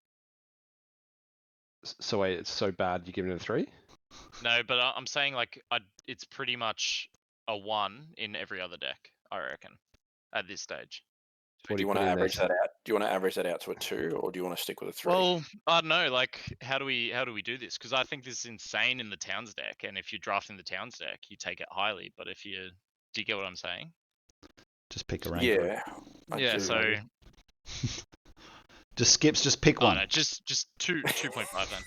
So wait, it's so bad you're giving it a 3? No, but I'm saying like it's pretty much a 1 in every other deck, I reckon, at this stage. What Do you do want put to in there? average that out? Do you want to average that out to a 2, or do you want to stick with a 3? Well, I don't know. Like, how do we do this? Because I think this is insane in the Towns deck, and if you're drafting the Towns deck, you take it highly. But if you do, you get what I'm saying? Just pick a rank group. Yeah. I Yeah. do. So, Just skips. Just pick oh one. no, just 2.5 then.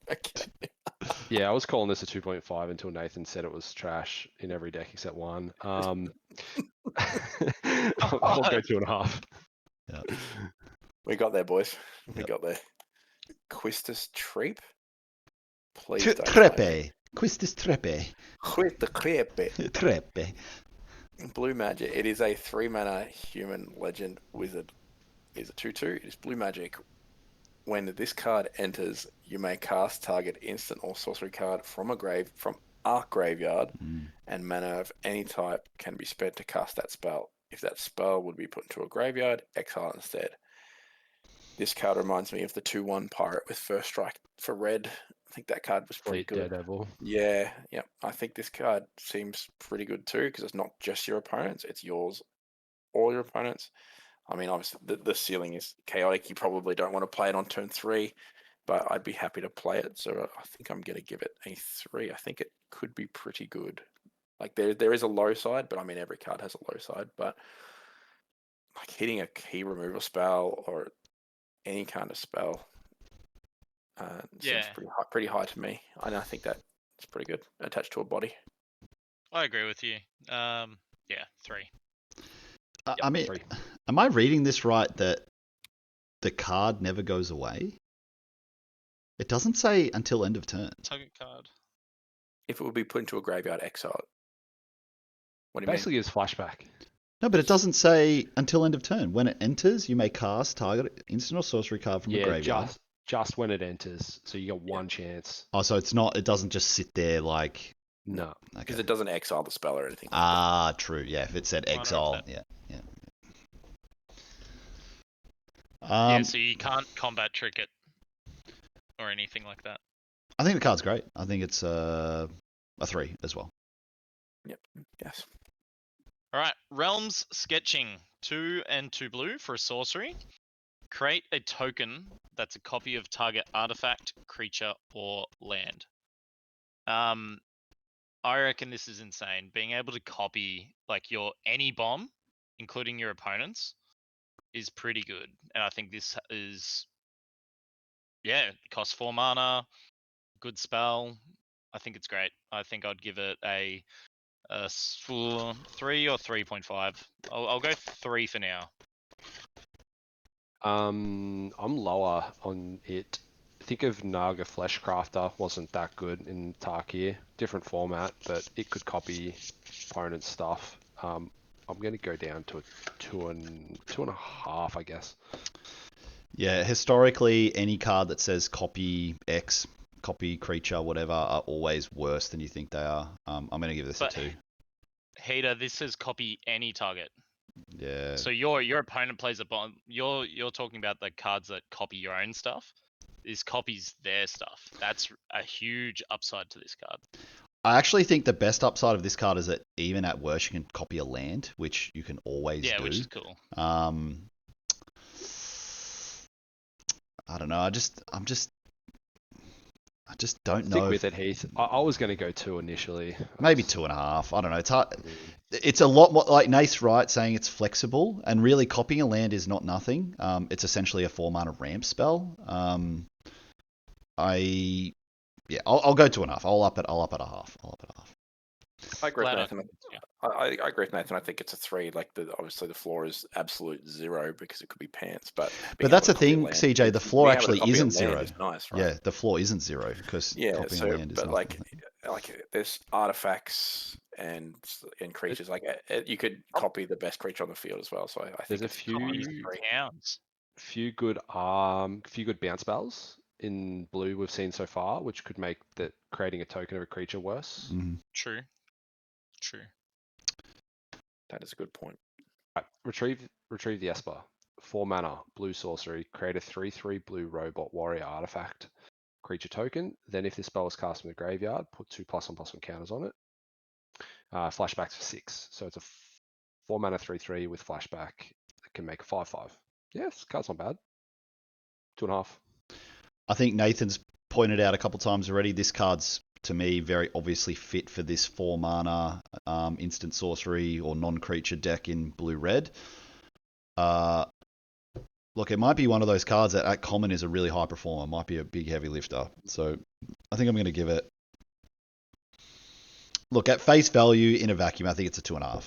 Okay. Yeah, I was calling this a 2.5 until Nathan said it was trash in every deck except one. I'll go 2.5. We got there, boys. We Yep. got there. Quistis Treep. Please don't. fight me. Trepe. Quistis trepe. Quit the crepe. Trepe. Blue magic. It is a 3-mana human legend wizard. It is a 2/2. It is blue magic. When this card enters, you may cast target instant or sorcery card from a graveyard, and mana of any type can be spent to cast that spell. If that spell would be put into a graveyard, exile instead. This card reminds me of the 2/1 pirate with first strike for red. I think that card was pretty Fleet good. Daredevil. Yeah. I think this card seems pretty good too, because it's not just your opponents, it's yours or your opponents. I mean, obviously, the ceiling is chaotic. You probably don't want to play it on turn 3, but I'd be happy to play it. So I think I'm going to give it a 3. I think it could be pretty good. Like, there is a low side, but I mean, every card has a low side. But like hitting a key removal spell or any kind of spell seems Yeah. pretty high to me. And I think that it's pretty good attached to a body. I agree with you. Yeah, 3. I mean, 3. am I reading this right that the card never goes away? It doesn't say until end of turn. Target card. If it would be put into a graveyard, exile it. What do you Basically, it's flashback. No, but it doesn't say until end of turn. When it enters, you may cast target instant or sorcery card from a Yeah, graveyard. just when it enters. So you got one chance. Oh, so it's not. It doesn't just sit there like. No. Because Okay. it doesn't exile the spell or anything. Like that. Ah, true. Yeah, if it said 100%. exile, yeah. Yeah, so you can't combat trick it or anything like that. I think the card's great. I think it's a 3 as well. Yes. All right, Realms Sketching, 2 and 2 blue for a sorcery. Create a token that's a copy of target artifact, creature, or land. I reckon this is insane. Being able to copy like your any bomb, including your opponent's, is pretty good. And I think this is, it costs 4 mana, good spell. I think it's great. I think I'd give it a 3 or 3.5. I'll go 3 for now. I'm lower on it. Think of Naga Fleshcrafter, wasn't that good in Tarkir. Different format, but it could copy opponent's stuff. I'm going to go down to a 2.5, I guess. Yeah, historically, any card that says copy X, copy creature, whatever, are always worse than you think they are. I'm going to give this a 2. Hater, this says copy any target. Yeah. So your opponent plays a bomb. You're talking about the cards that copy your own stuff. This copies their stuff. That's a huge upside to this card. I actually think the best upside of this card is that even at worst, you can copy a land, which you can always do. Yeah, which is cool. I don't know. I just don't know. Stick with it, Heath. I was going to go 2 initially. Maybe 2.5. I don't know. It's hard. It's a lot more like Nate's right, saying it's flexible, and really copying a land is not nothing. It's essentially a 4-mana ramp spell. I'll go 2.5. I'll up it a half. I agree with Glad Nathan. I agree with Nathan. I think it's a 3. Like, obviously the floor is absolute 0 because it could be pants. But that's the thing, CJ. The floor actually isn't 0. Is nice, right? Yeah, the floor isn't 0 because copying a land is but nothing. like there's artifacts and creatures like you could copy the best creature on the field as well. So I think There's a it's few good bounce spells in blue we've seen so far, which could make creating a token of a creature worse. Mm-hmm. True. That is a good point. Right, retrieve the Esper. 4 mana, blue sorcery. Create a 3/3 blue robot warrior artifact. creature token. Then if this spell is cast from the graveyard, put 2 +1/+1 counters on it. Flashbacks for 6. So it's a 4 mana 3/3 with flashback that can make a 5/5. Yes, card's not bad. 2.5. I think Nathan's pointed out a couple times already, this card's, to me, very obviously fit for this 4 mana instant sorcery or non-creature deck in blue-red. Look, it might be one of those cards that at common is a really high performer, might be a big heavy lifter. So I think I'm going to give it... Look, at face value in a vacuum, I think it's a 2.5.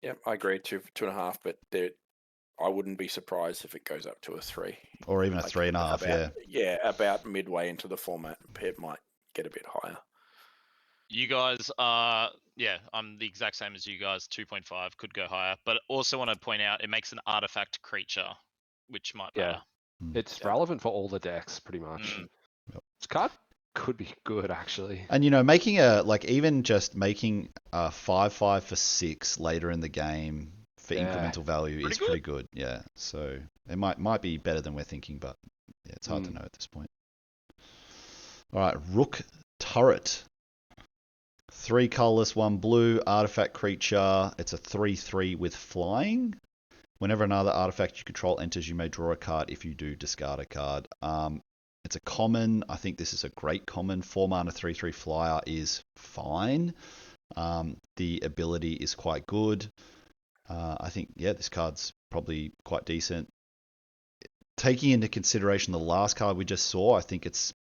Yep, I agree. 2.5, but I wouldn't be surprised if it goes up to a 3. Or even a 3.5, yeah. Yeah, about midway into the format, it might get a bit higher. You guys are, yeah, I'm the exact same as you guys. 2.5 could go higher, but also want to point out it makes an artifact creature, which might matter. It's relevant for all the decks, pretty much. This card could be good, actually. And, you know, making even just making a 5/5 for 6 later in the game for incremental value is pretty good. Yeah, so it might be better than we're thinking, but yeah, it's hard to know at this point. All right, Rook Turret. 3 colorless, 1 blue, artifact creature. It's a 3/3 with flying. Whenever another artifact you control enters, you may draw a card. If you do, discard a card. It's a common. I think this is a great common. 4 mana 3/3 flyer is fine. The ability is quite good. I think, this card's probably quite decent. Taking into consideration the last card we just saw, I think it's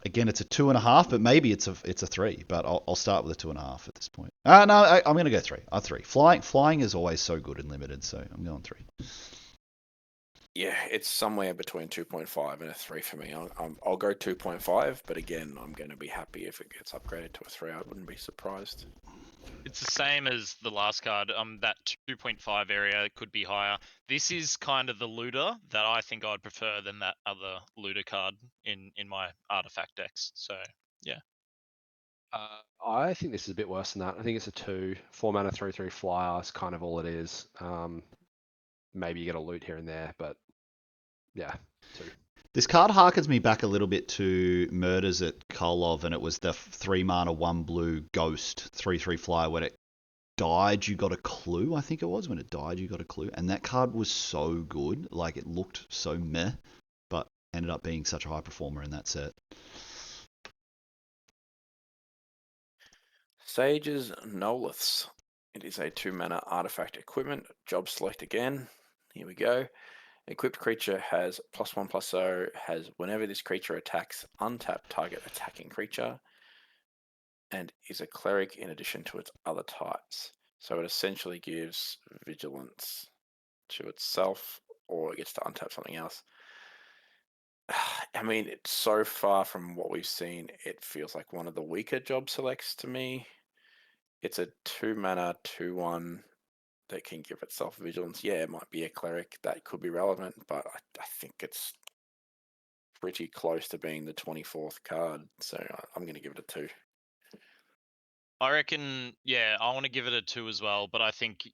a 2.5, but maybe it's a 3. But I'll start with a 2.5 at this point. No, I'm going to go 3. A 3. Flying is always so good in limited, so I'm going 3. Yeah, it's somewhere between 2.5 and a 3 for me. I'll go 2.5, but again, I'm going to be happy if it gets upgraded to a 3. I wouldn't be surprised. It's the same as the last card. That 2.5 area could be higher. This is kind of the looter that I think I'd prefer than that other looter card in my artifact decks. So yeah. I think this is a bit worse than that. I think it's a 2. 4 mana 3/3 flyer is kind of all it is. Maybe you get a loot here and there, but yeah, 2. This card harkens me back a little bit to Murders at Karlov, and it was the 3 mana 1 blue ghost 3/3 flyer. When it died, you got a clue. I think it was when it died, you got a clue, and that card was so good. Like, it looked so meh, but ended up being such a high performer in that set. Sage's Noliths. It is a 2 mana artifact equipment. Job select again. Here we go. Equipped creature has +1/+0, has whenever this creature attacks, untap target attacking creature, and is a cleric in addition to its other types. So it essentially gives vigilance to itself, or it gets to untap something else. I mean, it's so far from what we've seen, it feels like one of the weaker job selects to me. It's a 2 mana 2/1 that can give itself vigilance. Yeah, it might be a cleric that could be relevant, but I think it's pretty close to being the 24th card. So I'm going to give it a 2. I reckon, I want to give it a 2 as well, but I think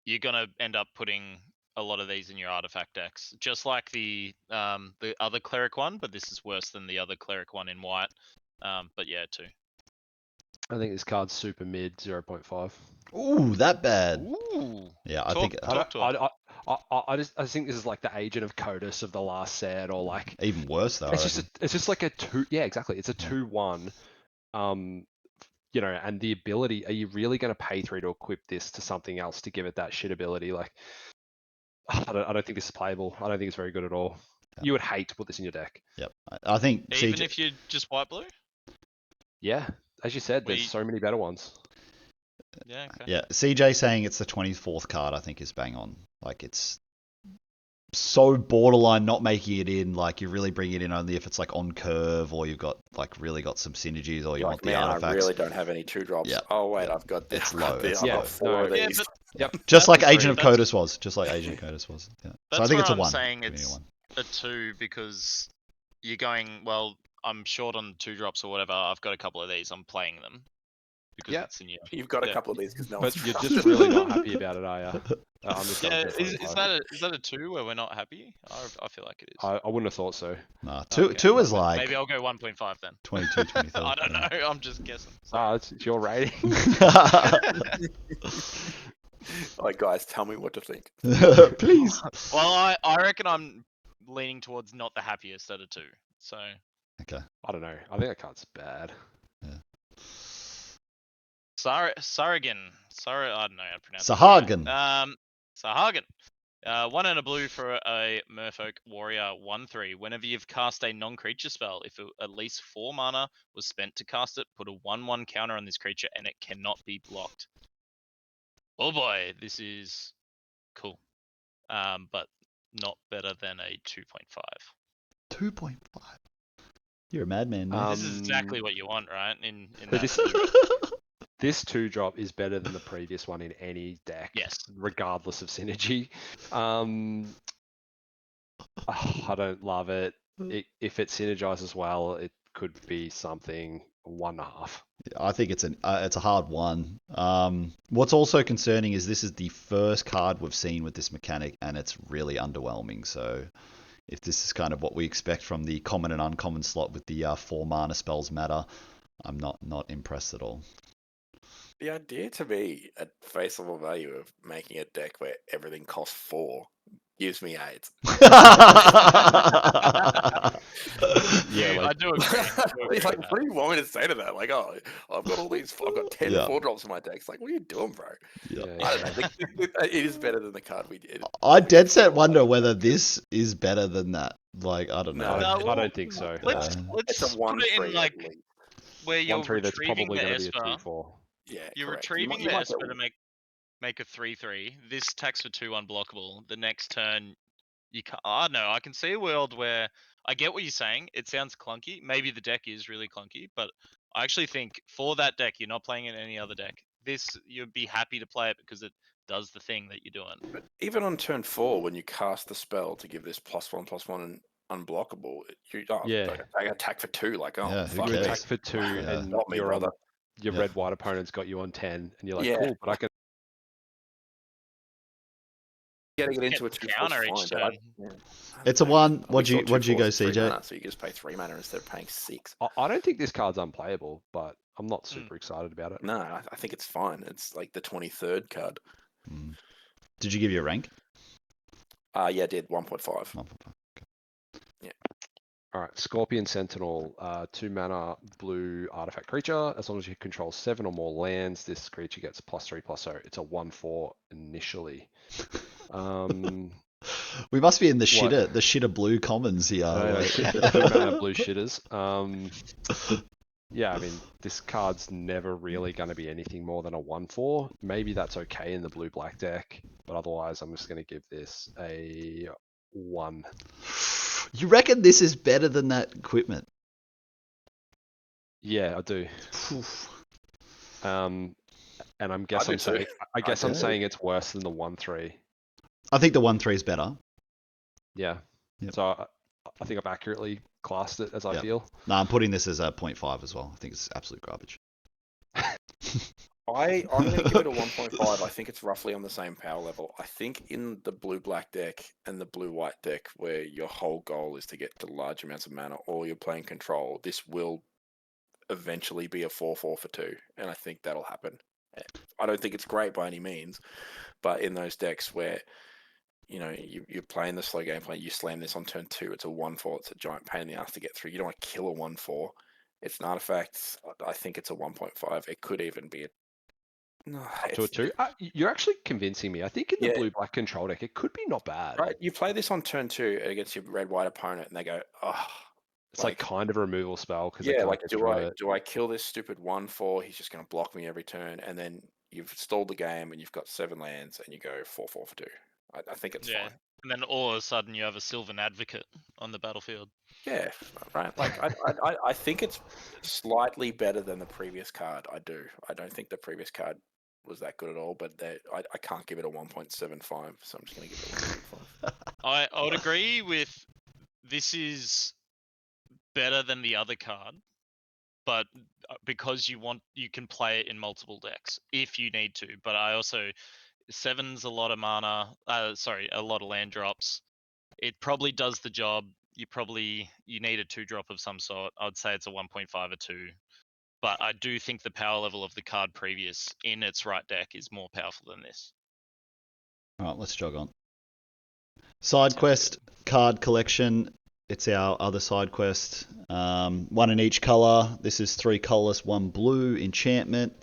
you're going to end up putting a lot of these in your artifact decks, just like the other cleric one, but this is worse than the other cleric one in white. But yeah, 2. I think this card's super mid, 0.5. Ooh, that bad. Ooh. Yeah, I think I just think this is like the Agent of Codus of the last set, or like even worse though. It's just like a 2. Yeah, exactly. It's a 2/1. You know, and the ability. Are you really going to pay 3 to equip this to something else to give it that shit ability? Like, I don't think this is playable. I don't think it's very good at all. Yeah. You would hate to put this in your deck. Yep, I think even if you're just white blue. Yeah, as you said, there's so many better ones. Yeah. Okay. Yeah, CJ saying it's the 24th card, I think, is bang on. Like, it's so borderline not making it in. Like, you really bring it in only if it's like on curve, or you've got really got some synergies, or you want the artifacts. I really don't have any 2-drops. Yep. Oh wait, I've got this. It's low. I've got 4 of these. Yep. Just like Agent of Codus was. Just like Agent of Codus was. Yeah. So I think it's a 1. I'm saying it's a 2 because you're going, well, I'm short on 2-drops or whatever. I've got a couple of these. I'm playing them. because Yeah. it's in your. You've got a Yeah. couple of these because no But one's you're drafted just really not happy about it, are you? I'm just Yeah, going is that a 2 where we're not happy? I feel like it is. I wouldn't have thought so. Nah, Okay, two is well, like maybe I'll go 1.5 then. 22, 23. I don't yeah. know. I'm just guessing. It's your rating. Like, guys, tell me what to think. Please. Well, I reckon I'm leaning towards not the happiest at a 2. So Okay. I don't know. I think that card's bad. Sarragan. I don't know how to pronounce Sahagin. it. Sahagin. 1 and a blue for a Merfolk Warrior 1/3. Whenever you've cast a non-creature spell, if at least 4 mana was spent to cast it, put a 1/1 counter on this creature and it cannot be blocked. Oh boy, this is cool. But not better than a 2.5. 2.5. You're a madman, mate. This is exactly what you want, right? In But that. This 2-drop is better than the previous one in any deck. Yes. Regardless of synergy. I don't love it. If it synergizes well, it could be something 1.5. I think it's a hard one. What's also concerning is this is the first card we've seen with this mechanic, and it's really underwhelming. So, if this is kind of what we expect from the common and uncommon slot with the 4 mana spells matter, I'm not impressed at all. The idea to me at face level value of making a deck where everything costs 4 gives me 8. Yeah, I do agree. It's like, what do you want me to say to that? Like, oh, I've got 10 Yeah. 4-drops in my deck. It's like, what are you doing, bro? Yeah. I don't know. It is better than the card we did. I dead set wonder whether this is better than that. Like, I don't No, know. I don't think so. Let's It's a put it 1/3 in like at least. where you're 1/3 that's retrieving probably the going to be a Esper. 2/4. Yeah, You're correct. retrieving You the might Esper get- to make a 3/3. This attacks for 2 unblockable. The next turn, you can't. I don't know. I can see a world where I get what you're saying. It sounds clunky. Maybe the deck is really clunky, but I actually think for that deck, you're not playing in any other deck. This you'd be happy to play it because it does the thing that you're doing. But even on turn 4, when you cast the spell to give this +1/+1 and unblockable, you Yeah. attack for 2. Like, oh, Yeah, who fuck You cares? attack this. for 2 Yeah. and Not me, your brother. Yeah. red-white opponent's got you on 10, and you're like, Yeah. cool, but I can. Getting it into a Get 2 counter fine, each but I- turn. yeah. It's a one. What'd you go, 3 CJ? mana, so you just pay 3 mana instead of paying 6. I don't think this card's unplayable, but I'm not Hmm. super excited about it. No, I think it's fine. It's like the 23rd card. Mm. Did you give you a rank? Yeah, I did 1.5. 1.5. All right, Scorpion Sentinel, 2 mana blue artifact creature. As long as you control 7 or more lands, this creature gets +3/+0. It's a 1/4 initially. We must be in the What? shitter blue commons here. like- 2 mana blue shitters. Yeah, I mean, this card's never really going to be anything more than a 1/4. Maybe that's okay in the blue-black deck, but otherwise I'm just going to give this a 1. You reckon this is better than that equipment? Yeah, I do. And I guess do I'm saying too. I guess I'm do. saying it's worse than the 1/3. I think the 1/3 is better. Yeah. Yep. So I think I've accurately classed it as I Yep. feel. No, I'm putting this as a 0.5 as well. I think it's absolute garbage. I'm going to give it a 1.5. I think it's roughly on the same power level. I think in the blue-black deck and the blue-white deck, where your whole goal is to get to large amounts of mana, or you're playing control, this will eventually be a 4/4 for 2, and I think that'll happen. I don't think it's great by any means, but in those decks where you're playing the slow gameplay, you slam this on turn 2, it's a 1/4. It's a giant pain in the ass to get through. You don't want to kill a 1/4. It's an artifact. I think it's a 1.5. It could even be To a 2. You're actually convincing me. I think in the Yeah. blue-black control deck, it could be not bad. Right, you play this on turn 2 against your red-white opponent, and they go, oh, It's like kind of a removal spell because yeah, like do I kill this stupid 1/4? He's just going to block me every turn, and then you've stalled the game, and you've got 7 lands, and you go 4/4 for 2. I think it's Yeah. fine. And then all of a sudden you have a Sylvan Advocate on the battlefield. Yeah, right. Like I think it's slightly better than the previous card. I do. I don't think the previous card was that good at all, but I can't give it a 1.75, so I'm just going to give it a 1.5. I would agree with this is better than the other card, but because you can play it in multiple decks if you need to. But I also 7's a lot of mana. A lot of land drops. It probably does the job. You need a 2-drop of some sort. I'd say it's a 1.5 or 2. But I do think the power level of the card previous in its right deck is more powerful than this. All right, let's jog on. Side Sounds quest card collection. It's our other side quest. One in each color. This is 3 colorless, 1 blue enchantment.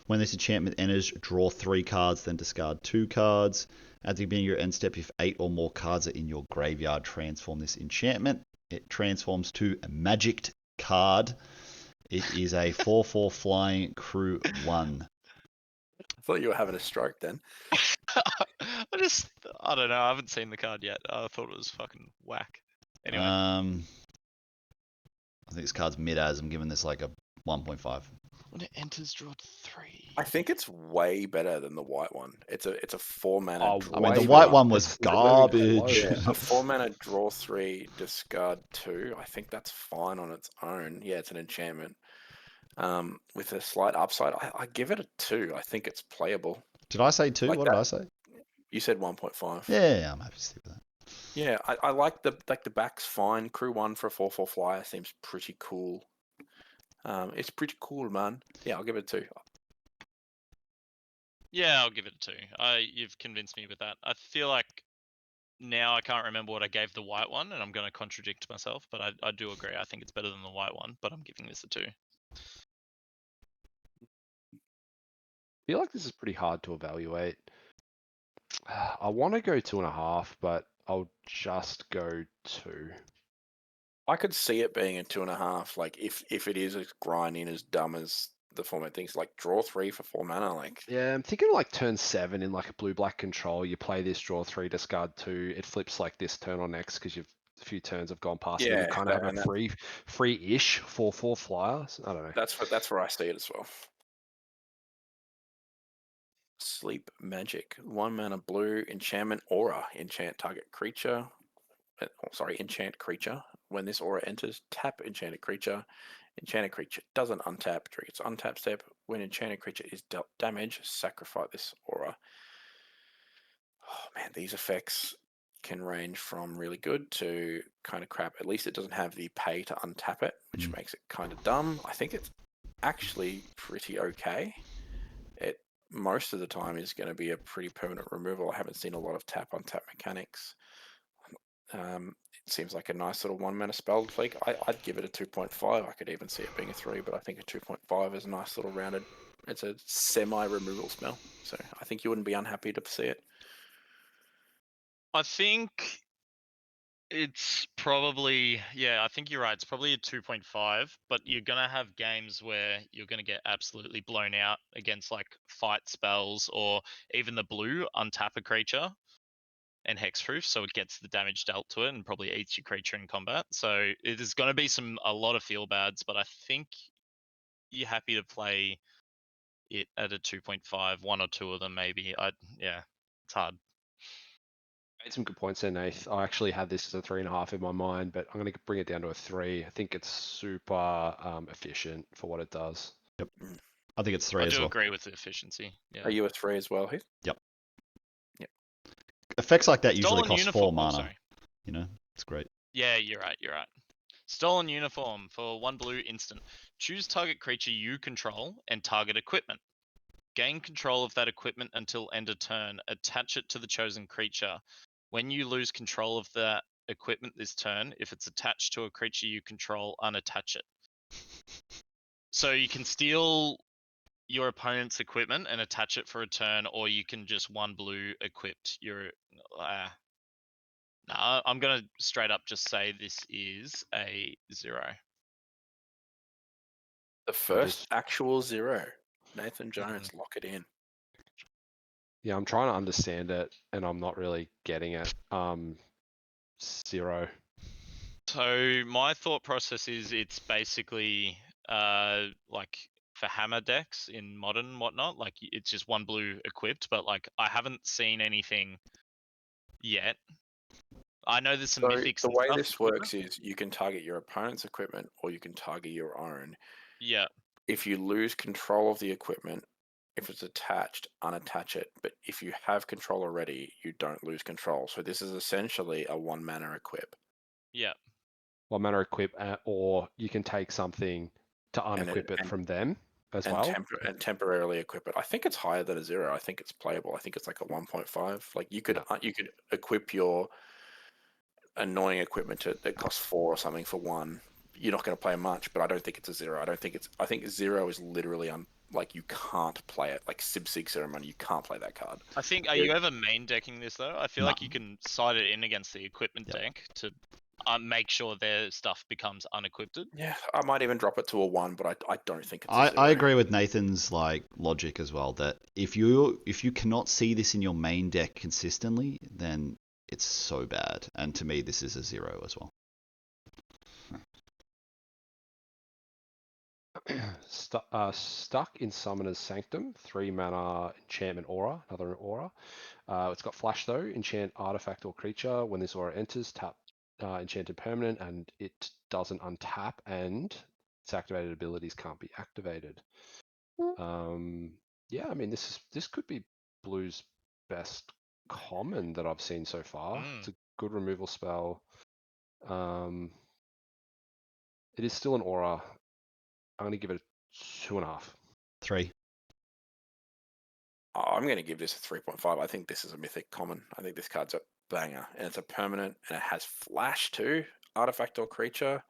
When this enchantment enters, draw 3 cards, then discard 2 cards. At the beginning of your end step, if 8 or more cards are in your graveyard, transform this enchantment. It transforms to a magicked card. It is a 4/4 flying crew 1. I thought you were having a stroke then. I don't know. I haven't seen the card yet. I thought it was fucking whack. Anyway, I think this card's mid-as. I'm giving this like a 1.5. when it enters, draw 3. I think it's way better than the white one. It's a 4 mana. Oh, I mean, the way white better. one was It's literally garbage. close. Yeah, a 4 mana draw 3, discard 2. I think that's fine on its own. Yeah, it's an enchantment. With a slight upside, I give it a 2. I think it's playable. Did I say 2? Like What that. did I say? You said 1.5. Yeah, I'm happy to stick with that. Yeah, I like the back's fine. Crew 1 for a 4/4 flyer seems pretty cool. It's pretty cool, man. Yeah, I'll give it a 2. Yeah, I'll give it a 2. You've convinced me with that. I feel like now I can't remember what I gave the white one, and I'm going to contradict myself, but I do agree. I think it's better than the white one, but I'm giving this a 2. I feel like this is pretty hard to evaluate. I want to go 2.5, but I'll just go 2. I could see it being a 2.5. Like if it is as grinding as dumb as the format thinks, like draw 3 for 4 mana. Like Yeah, I'm thinking like turn 7 in like a blue-black control. You play this, draw 3, discard 2. It flips like this turn on next because a few turns have gone past. And Yeah, you kind of have and a that- free-ish 4/4 flyer. So, I don't know. that's where I see it as well. Sleep Magic. 1 mana blue enchantment aura. Enchant target creature. Enchant creature. When this aura enters, tap enchanted creature. Enchanted creature doesn't untap during its untap step. When enchanted creature is dealt damage, sacrifice this aura. Oh man, these effects can range from really good to kind of crap. At least it doesn't have the pay to untap it, which makes it kind of dumb. I think it's actually pretty okay. It most of the time is going to be a pretty permanent removal. I haven't seen a lot of tap untap mechanics. It seems like a nice little 1 mana spell fleek. I'd give it a 2.5. I could even see it being a 3, but I think a 2.5 is a nice little rounded. It's a semi-removal spell, so I think you wouldn't be unhappy to see it. I think it's probably, I think you're right. It's probably a 2.5, but you're going to have games where you're going to get absolutely blown out against like fight spells or even the blue untap a creature and hexproof, so it gets the damage dealt to it and probably eats your creature in combat. So it is going to be a lot of feel bads, but I think you're happy to play it at a 2.5, 1 or 2 of them maybe. It's hard. Made some good points there, Nath. I actually had this as a 3.5 in my mind, but I'm going to bring it down to a 3. I think it's super efficient for what it does. Yep. I think it's 3 I as do well. agree with the efficiency. Yeah. Are you a 3 as well, Heath? Yep. Effects like that usually Stolen cost 4 uniform. mana. Sorry. You know, it's great. Yeah, you're right. Stolen uniform for 1 blue instant. Choose target creature you control and target equipment. Gain control of that equipment until end of turn. Attach it to the chosen creature. When you lose control of that equipment this turn, if it's attached to a creature you control, unattach it. So you can steal your opponent's equipment and attach it for a turn, or you can just 1 blue equipped your. No, I'm gonna straight up just say this is a 0. The first actual 0. Nathan Jones, lock it in. Yeah, I'm trying to understand it, and I'm not really getting it. 0. So my thought process is it's basically like for hammer decks in modern and whatnot, like it's just 1 blue equipped, but like I haven't seen anything yet. I know there's some So mythics. the and way stuff this works is you can target your opponent's equipment or you can target your own. Yeah. If you lose control of the equipment, if it's attached, unattach it. But if you have control already, you don't lose control. So this is essentially a 1 mana equip. Yeah. 1 mana equip, or you can take something to And unequip it and- from them as and, well. and temporarily equip it. I think it's higher than a 0. I think it's playable. I think it's like a 1.5. Like you could you could equip your annoying equipment that costs 4 or something for 1. You're not going to play much, but I don't think it's a 0. I think 0 is literally like you can't play it. Like Sib Sig Ceremony, you can't play that card. I think, are you ever main decking this though? I feel No. like you can side it in against the equipment Yep. deck to make sure their stuff becomes unequipped. Yeah, I might even drop it to a 1, but I don't think it's a I 0. agree with Nathan's like logic as well that if you cannot see this in your main deck consistently, then it's so bad. And to me, this is a 0 as well. Stuck in Summoner's Sanctum, 3 mana enchantment aura, another aura. It's got flash though. Enchant artifact or creature. When this aura enters, tap enchanted permanent, and it doesn't untap, and its activated abilities can't be activated. Yeah, I mean this could be Blue's best common that I've seen so far. It's a good removal spell. It is still an aura. I'm gonna give it a 2.5. 3. I'm going to give this a 3.5. I think this is a mythic common. I think this card's a banger, and it's a permanent, and it has flash too, artifact or creature.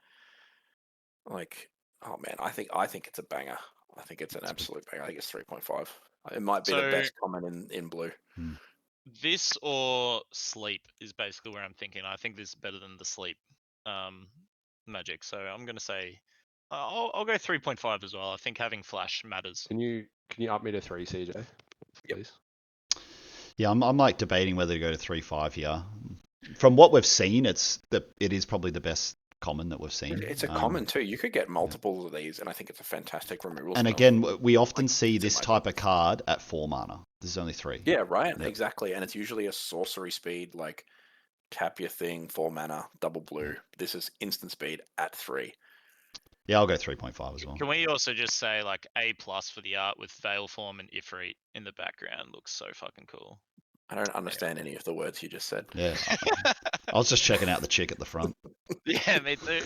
Like, oh man, I think it's a banger. I think it's an absolute banger. I think it's 3.5. It might be the So- best common in blue. This or sleep is basically where I'm thinking. I think this is better than the sleep magic. So I'm gonna say I'll go 3.5 as well. I think having flash matters. Can you up me to 3, CJ? Yep. Please. Yeah, I'm like debating whether to go to 3-5 here. From what we've seen, it is probably the best common that we've seen. It's a common too. You could get multiples of these, and I think it's a fantastic removal. And spell. again, we often Like, see it's in this my type of card at 4 mana. This is only 3. Yeah, right. Yep. Exactly, and it's usually a sorcery speed, like tap your thing, 4 mana, double blue. This is instant speed at 3. Yeah, I'll go 3.5 as well. Can we also just say like A+ for the art with Veilform and Ifrit in the background looks so fucking cool. I don't understand any of the words you just said. Yeah. I was just checking out the chick at the front. Yeah, me too.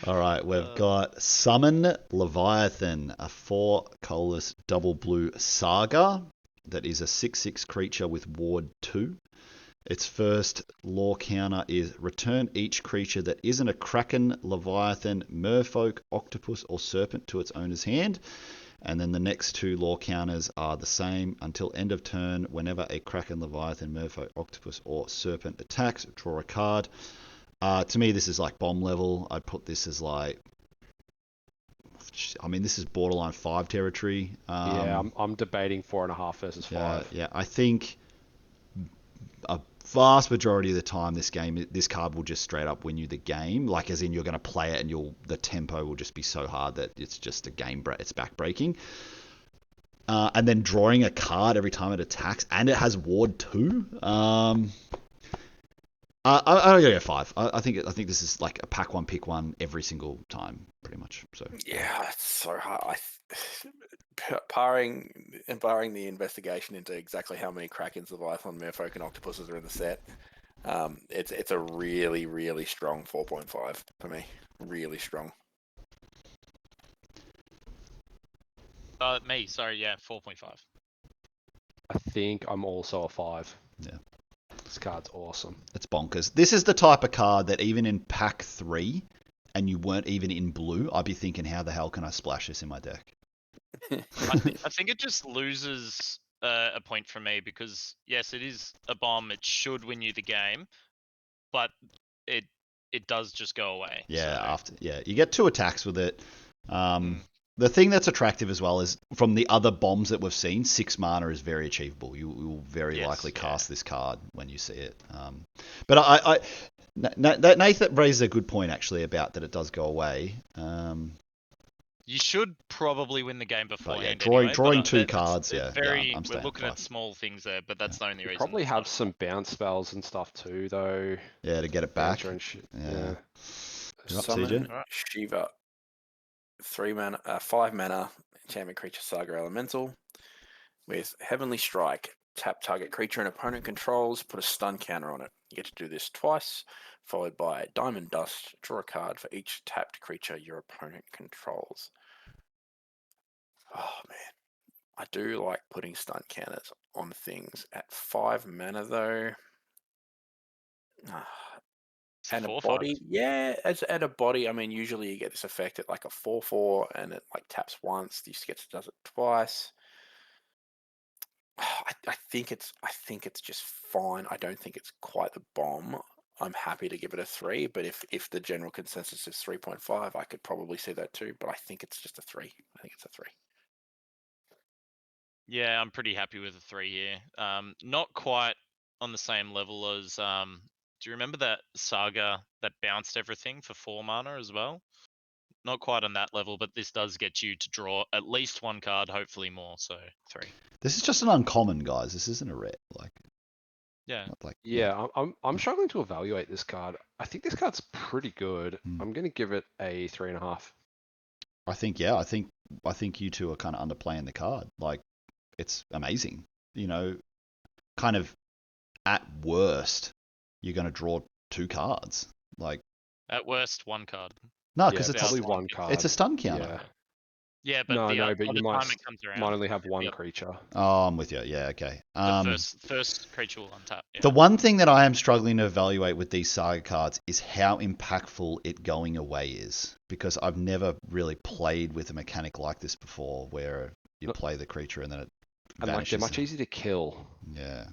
All right, we've got Summon Leviathan, a 4-colorless double blue saga that is a 6/6 creature with Ward 2. Its first lore counter is return each creature that isn't a Kraken, Leviathan, Merfolk, Octopus, or Serpent to its owner's hand. And then the next 2 lore counters are the same until end of turn. Whenever a Kraken, Leviathan, Merfolk, Octopus, or Serpent attacks, draw a card. To me, this is like bomb level. I'd put this as like, I mean, this is borderline 5 territory. Yeah, I'm debating 4.5 versus 5. Yeah, I think a vast majority of the time this card will just straight up win you the game. Like, as in, you're going to play it and the tempo will just be so hard that it's just a game it's backbreaking. And then drawing a card every time it attacks, and it has Ward 2. I'm gonna go 5. I think this is like a pack one, pick one every single time, pretty much. So Yeah, it's so hard. Barring the investigation into exactly how many Krakens, Leviathan, Merfolk, and Octopuses are in the set, it's a really, really strong 4.5 for me. Really strong. Sorry, yeah, 4.5. I think I'm also a 5. Yeah. This card's awesome. it's bonkers. This is the type of card that even in pack 3, and you weren't even in blue, I'd be thinking, how the hell can I splash this in my deck? I think it just loses a point for me because yes, it is a bomb. It should win you the game, but it does just go away. Yeah, so. you get 2 attacks with it. The thing that's attractive as well is from the other bombs that we've seen, 6 mana is very achievable. You will very likely cast this card when you see it. But Nathan raises a good point actually about that it does go away. You should probably win the game beforehand. Drawing anyway, 2 cards. it's Yeah, very. I'm we're staying looking at 5. small things there, but that's the only reason. Probably it's have not- some bounce spells and stuff too, though. Yeah, to get it back. Bouncer and shit. Yeah. You're up, Summon CJ? Shiva. 5 mana enchantment creature Saga Elemental with Heavenly Strike. Tap target creature and opponent controls, put a stun counter on it. You get to do this twice, followed by Diamond Dust. Draw a card for each tapped creature your opponent controls. Oh man, I do like putting stun counters on things at 5 mana though. It's And a 4/5. body, yeah, as at a body, I mean, usually you get this effect at like a 4/4, and it like taps once. This does it twice. I think it's just fine. I don't think it's quite the bomb. I'm happy to give it a 3, but if the general consensus is 3.5, I could probably see that too. But I think it's just a 3. I think it's a 3. Yeah, I'm pretty happy with a 3 here. Not quite on the same level as do you remember that Saga that bounced everything for 4 mana as well? Not quite on that level, but this does get you to draw at least one card, hopefully more. So 3. This is just an uncommon, guys. This isn't a rare. Like, Yeah. not like Yeah, I'm struggling to evaluate this card. I think this card's pretty good. Hmm. I'm gonna give it a 3.5. I think you two are kind of underplaying the card. Like, it's amazing. You know, kind of at worst, you're going to draw 2 cards. Like, At worst, 1 card. no, Yeah, because it's probably a- one card. it's a stun counter. Yeah. Yeah, but No, the no, by but the you time might it comes might around, only have one Yep. creature. Oh, I'm with you. Yeah, okay. the first creature will untap. Yeah. The one thing that I am struggling to evaluate with these Saga cards is how impactful it going away is. Because I've never really played with a mechanic like this before, where you Look- play the creature and then it And like they're vanishes. much easier to kill. Yeah.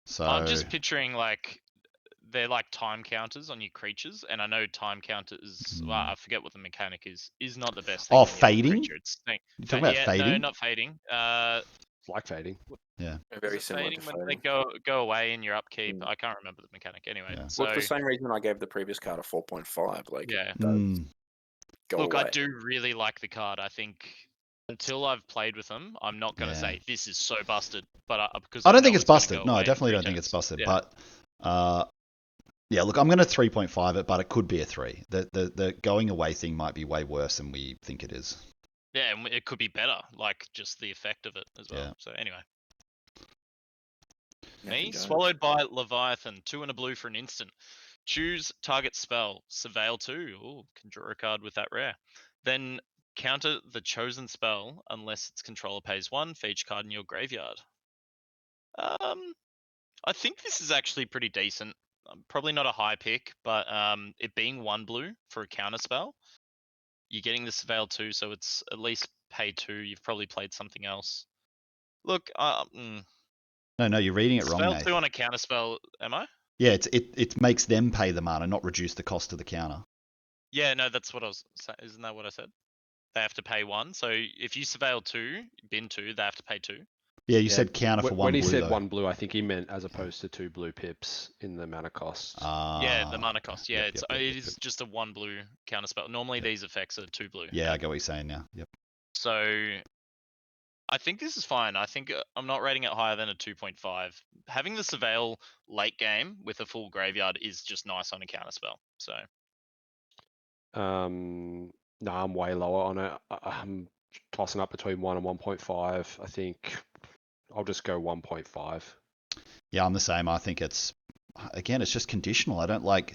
So I'm just picturing like they're like time counters on your creatures, and I know time counters. Well, I forget what the mechanic is not the best thing. Oh, when you have a fading? creature. It's you talking about yeah, fading? No, not fading. It's like fading. Very Is it similar fading to when fading. they go away in your upkeep? Mm. I can't remember the mechanic anyway. Yeah. So Well, it's the same reason I gave the previous card a 4.5. Like, yeah. it does Mm. go Look, away. I do really like the card. I think until I've played with them, I'm not going to Yeah. say this is so busted, but because I don't know think it's gonna busted. go No, I away in definitely 3 don't think it's turns. busted. Yeah. But yeah, look, I'm going to 3.5 it, but it could be a 3. The going away thing might be way worse than we think it is. Yeah, and it could be better, like just the effect of it as well. Yeah. So anyway, Nathan me Jones. swallowed by Leviathan, 2 and a blue for an instant. Choose target spell, Surveil 2. Ooh, can draw a card with that rare. Then counter the chosen spell unless its controller pays 1 for each card in your graveyard. I think this is actually pretty decent. Probably not a high pick, but it being 1 blue for a counter spell, you're getting the Surveil 2, so it's at least pay 2. You've probably played something else. Look, No, you're reading it wrong, Surveil Nate. 2 on a counter spell, am I? Yeah, it makes them pay the mana, not reduce the cost of the counter. Yeah, no, that's what I was saying. Isn't that what I said? They have to pay 1. So if you Surveil 2, bin 2, they have to pay 2. Yeah, you Yeah, said counter for 1 When he blue, said though. 1 blue, I think he meant as opposed to 2 blue pips in the mana costs. Yeah, the mana cost. Yeah, Yep, it is just a 1 blue counter spell. Normally these effects are 2 blue. Yeah, I get what you're saying now. Yep. So I think this is fine. I think I'm not rating it higher than a 2.5. Having the Surveil late game with a full graveyard is just nice on a counter spell. So No, I'm way lower on it. I'm tossing up between 1 and 1.5. I think I'll just go 1.5. Yeah, I'm the same. I think it's just conditional. I don't like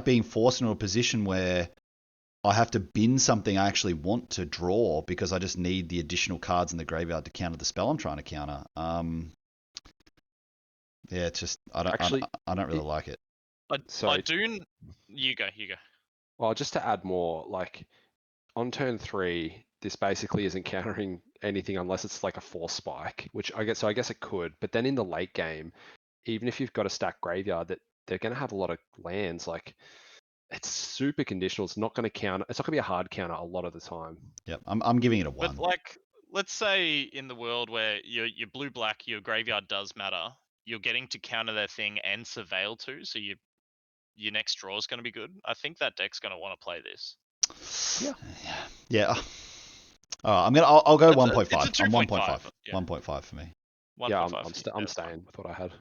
being forced into a position where I have to bin something I actually want to draw because I just need the additional cards in the graveyard to counter the spell I'm trying to counter. Yeah, it's just I don't really like it. I do. You go. Well, just to add more, like on turn 3, this basically isn't countering anything unless it's like a force spike, which I guess it could. But then in the late game, even if you've got a stacked graveyard, that they're going to have a lot of lands. Like it's super conditional. It's not going to counter. It's not going to be a hard counter a lot of the time. Yep, I'm giving it a 1. But like, let's say in the world where you're blue black, your graveyard does matter. You're getting to counter their thing and Surveil too, so your next draw is going to be good. I think that deck's going to want to play this. Yeah. I'll go It's a 1.5. I'm 2.5, 1.5. yeah. 1.5 for me. 1.5. Yeah, for you. I'm That's fine. staying with what I had.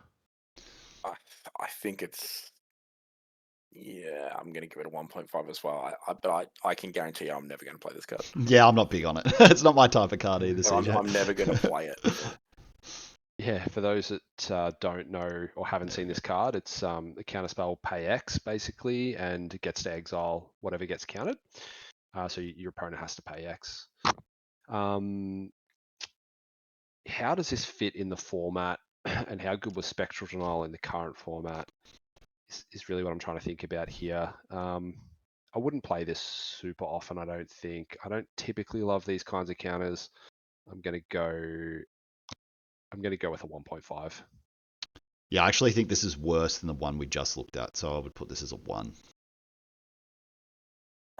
I think it's Yeah, I'm going to give it a 1.5 as well. But I can guarantee you I'm never going to play this card. Yeah, I'm not big on it. It's not my type of card either, But CJ. I'm never going to play it. Yeah, for those that don't know or haven't seen this card, it's the counterspell pay X basically, and it gets to exile whatever gets countered. So your opponent has to pay X. How does this fit in the format, and how good was Spectral Denial in the current format? Is really what I'm trying to think about here. I wouldn't play this super often, I don't think. I don't typically love these kinds of counters. I'm gonna go with a 1.5. Yeah, I actually think this is worse than the one we just looked at, so I would put this as a 1.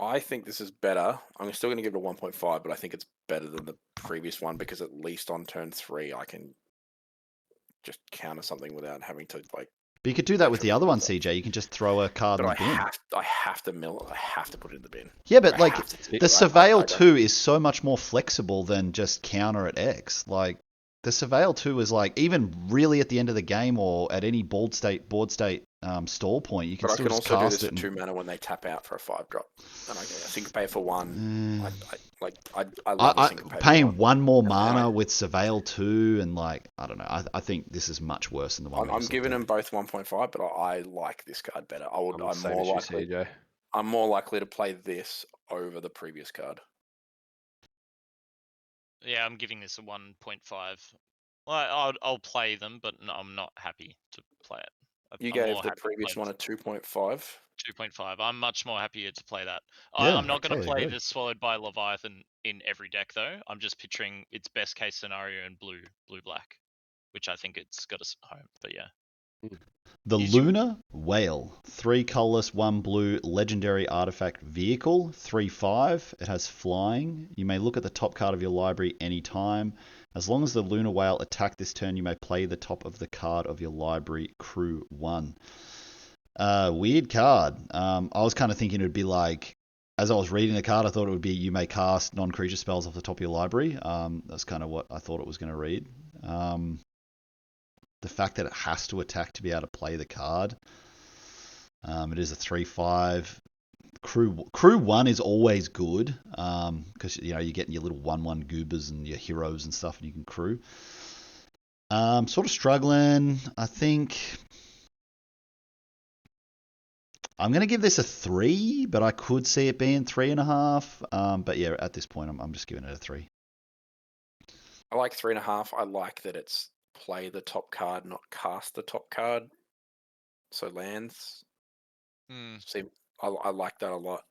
I think this is better. I'm still going to give it a 1.5, but I think it's better than the previous one because at least on turn 3 I can just counter something without having to like. But you could do that with the other one, stuff. CJ. You can just throw a card But in I the bin. have to put it in the bin. Yeah, but I like have to. the Surveil 2 is so much more flexible than just counter at X. Like the Surveil 2 is like even really at the end of the game or at any board state stall point, you can But I still can just also do cast this it. for 2 mana when they tap out for a 5-drop. And I think pay for 1. I love a single pay paying for 1. 1 more And mana with Surveil 2 and like I don't know. I think this is much worse than the one. I'm giving them both 1.5, but I like this card better. I'm more likely to play this over the previous card. Yeah, I'm giving this a 1.5. Well, I'll play them, but no, I'm not happy to play it. You I'm gave more the happy to previous play one a 2.5. 2.5. I'm much more happier to play that. Yeah, I'm not going okay, to play agree. this Swallowed by Leviathan in every deck though. I'm just picturing its best case scenario in blue black, which I think it's got us home. But yeah. The Is you- Lunar Whale, 3 colorless, 1 blue, legendary artifact vehicle, 3/5. It has flying. You may look at the top card of your library anytime. As long as the Lunar Whale attack this turn, you may play the top of the card of your library, crew 1. Weird card. I was kind of thinking it would be like, as I was reading the card, I thought it would be you may cast non-creature spells off the top of your library. That's kind of what I thought it was going to read. The fact that it has to attack to be able to play the card. It is a 3/5. Crew 1 is always good because you're getting your little 1/1 goobers and your heroes and stuff, and you can crew. Sort of struggling. I think I'm going to give this a 3, but I could see it being 3.5. But yeah, at this point, I'm just giving it a 3. I like 3.5. I like that it's play the top card, not cast the top card. So lands. I like that a lot.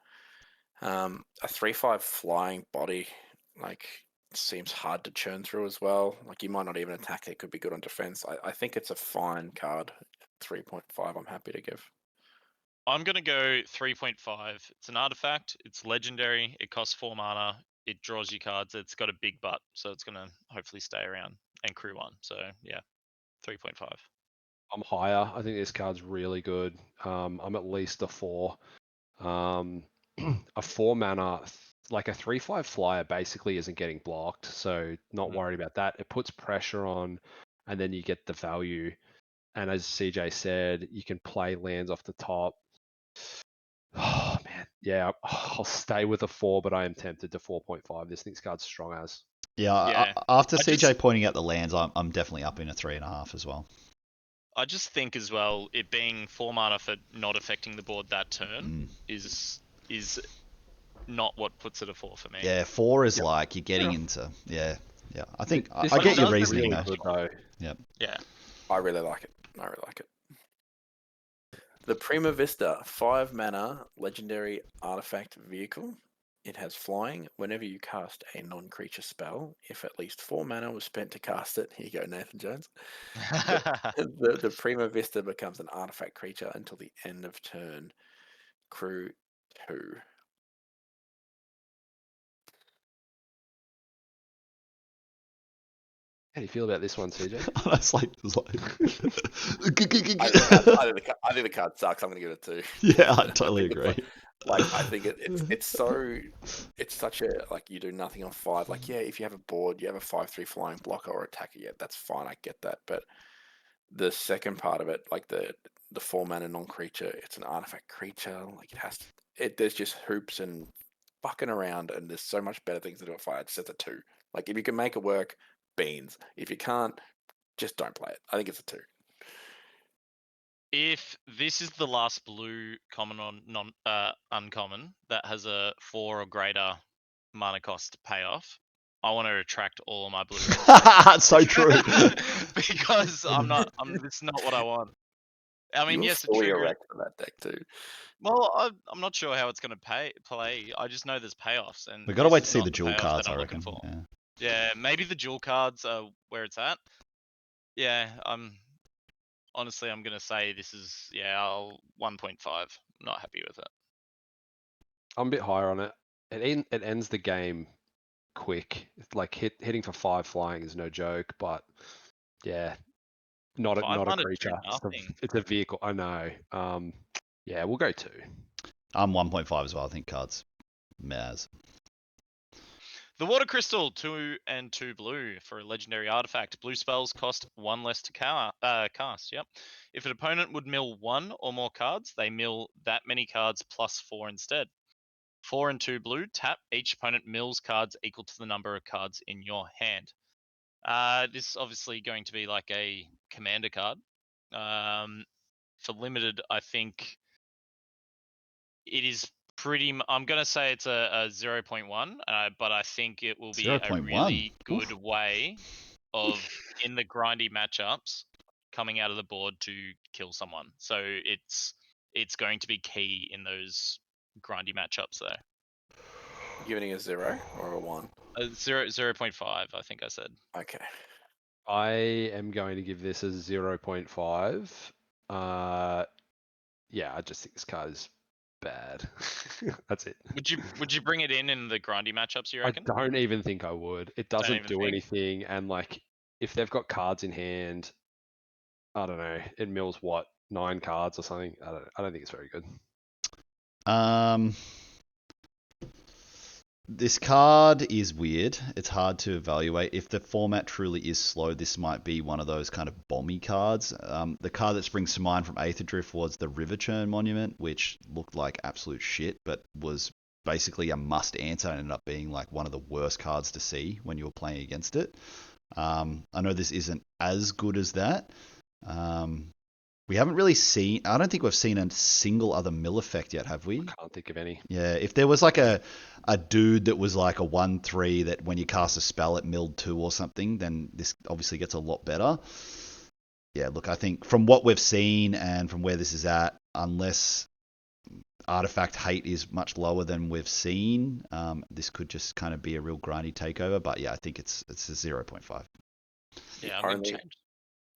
A 3/5 flying body, seems hard to churn through as well. Like you might not even attack it, could be good on defense. I think it's a fine card. 3.5 I'm happy to give. I'm going to go 3.5. It's an artifact. It's legendary. It costs 4 mana. It draws you cards. It's got a big butt, so it's going to hopefully stay around. And crew 1. So yeah, 3.5. I'm higher. I think this card's really good. I'm at least a 4. A 4 mana, like a 3/5 flyer basically isn't getting blocked, so not worried about that. It puts pressure on, and then you get the value. And as CJ said, you can play lands off the top. Oh man, yeah, I'll stay with a 4, but I am tempted to 4.5. This card's strong as. Yeah, after CJ pointing out the lands, I'm definitely up in a 3.5 as well. I just think as well, it being 4 mana for not affecting the board that turn is not what puts it a 4 for me. Yeah, 4 is like you're getting into yeah. I think I get your reasoning though. Yeah. I really like it. The Prima Vista, 5 mana legendary artifact vehicle. It has flying. Whenever you cast a non-creature spell, if at least 4 mana was spent to cast it, here you go, Nathan Jones. The Prima Vista becomes an artifact creature until the end of turn. Crew 2. How do you feel about this one, CJ? That's like I think the card sucks. I'm going to give it 2. Yeah, I totally agree. I think it's such a you do nothing on 5. If you have a board, you have a 5/3 flying blocker or attacker. Yeah, that's fine. I get that, but the second part of it, like the 4-mana non-creature, it's an artifact creature. Like it has to, there's just hoops and fucking around, and there's so much better things to do at fire. It's just a 2. Like if you can make it work, beans. If you can't, just don't play it. I think it's a 2. If this is the last blue common on uncommon that has a 4 or greater mana cost payoff, I want to retract all of my blue. So true. Because this is not what I want. I mean, yes, it fully triggers. erect for that deck too. Well, I'm not sure how it's going to play. I just know there's payoffs, and We've got to this wait to is see not the dual payoff cards, that I I'm reckon. looking for. Yeah. Yeah, maybe the dual cards are where it's at. Yeah, honestly, I'm gonna say this is 1.5. Not happy with it. I'm a bit higher on it. It ends the game quick. It's like hitting for 5 flying is no joke, but yeah, not a 5 mana, creature. nothing. It's a vehicle. I know. Yeah, we'll go 2. I'm 1.5 as well. I think cards. Maz. The Water Crystal, 2 and 2 blue for a legendary artifact. Blue spells cost 1 less to cast. Yep. If an opponent would mill 1 or more cards, they mill that many cards plus 4 instead. 4 and 2 blue, tap. Each opponent mills cards equal to the number of cards in your hand. This is obviously going to be like a commander card. For limited, I think it is I'm going to say it's a 0.1, but I think it will be 0.1. a really good Oof. way of, in the grindy matchups, coming out of the board to kill someone. So it's going to be key in those grindy matchups there. Giving it a 0 or a 1? 0.5, I think I said. Okay. I am going to give this a 0.5. Yeah, I just think this card is bad. That's it. Would you bring it in the grindy matchups, you I reckon? don't even think I would. It doesn't even do think? anything, and like if they've got cards in hand, I don't know. It mills what 9 cards or something. I don't think it's very good. This card is weird. It's hard to evaluate. If the format truly is slow, this might be one of those kind of bomby cards. The card that springs to mind from Aether Drift was the Riverchurn Monument, which looked like absolute shit, but was basically a must answer and ended up being like one of the worst cards to see when you were playing against it. I know this isn't as good as that. We haven't really seen. I don't think we've seen a single other mill effect yet, have we? I can't think of any. Yeah, if there was like a dude that was like a 1/3 that when you cast a spell it milled 2 or something, then this obviously gets a lot better. Yeah, look, I think from what we've seen and from where this is at, unless artifact hate is much lower than we've seen, this could just kind of be a real grindy takeover. But yeah, I think it's a 0.5. Yeah, I'm going to change.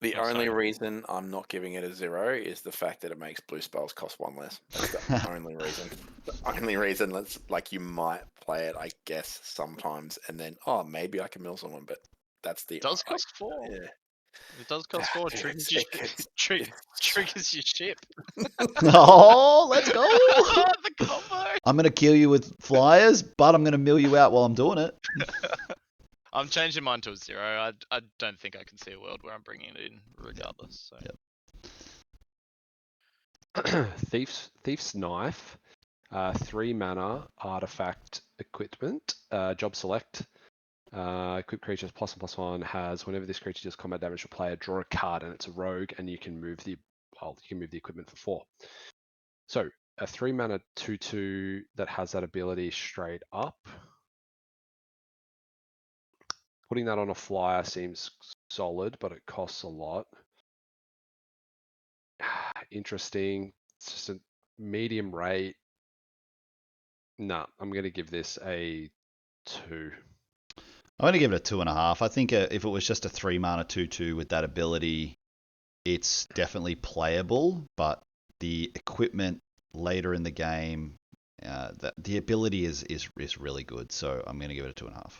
The only reason I'm not giving it a 0 is the fact that it makes blue spells cost 1 less. That's the only reason. The only reason, you might play it, I guess, sometimes, and then, maybe I can mill someone, but that's the... It does cost 4. Yeah. It does cost 4. Triggers your ship. Oh, let's go! The combo! I'm going to kill you with flyers, but I'm going to mill you out while I'm doing it. I'm changing mine to a 0. I don't think I can see a world where I'm bringing it in regardless. So. Yep. Thief's Knife, 3 mana artifact equipment, job select. Equipped creatures +1/+1 has whenever this creature does combat damage to a player, draw a card, and it's a rogue, and you can move the equipment for 4. So a 3 mana 2/2 that has that ability straight up. Putting that on a flyer seems solid, but it costs a lot. Interesting. It's just a medium rate. Nah, I'm going to give this a 2. I'm going to give it a 2.5. I think if it was just a 3 mana 2/2 with that ability, it's definitely playable, but the equipment later in the game, the ability is really good. So I'm going to give it a 2.5.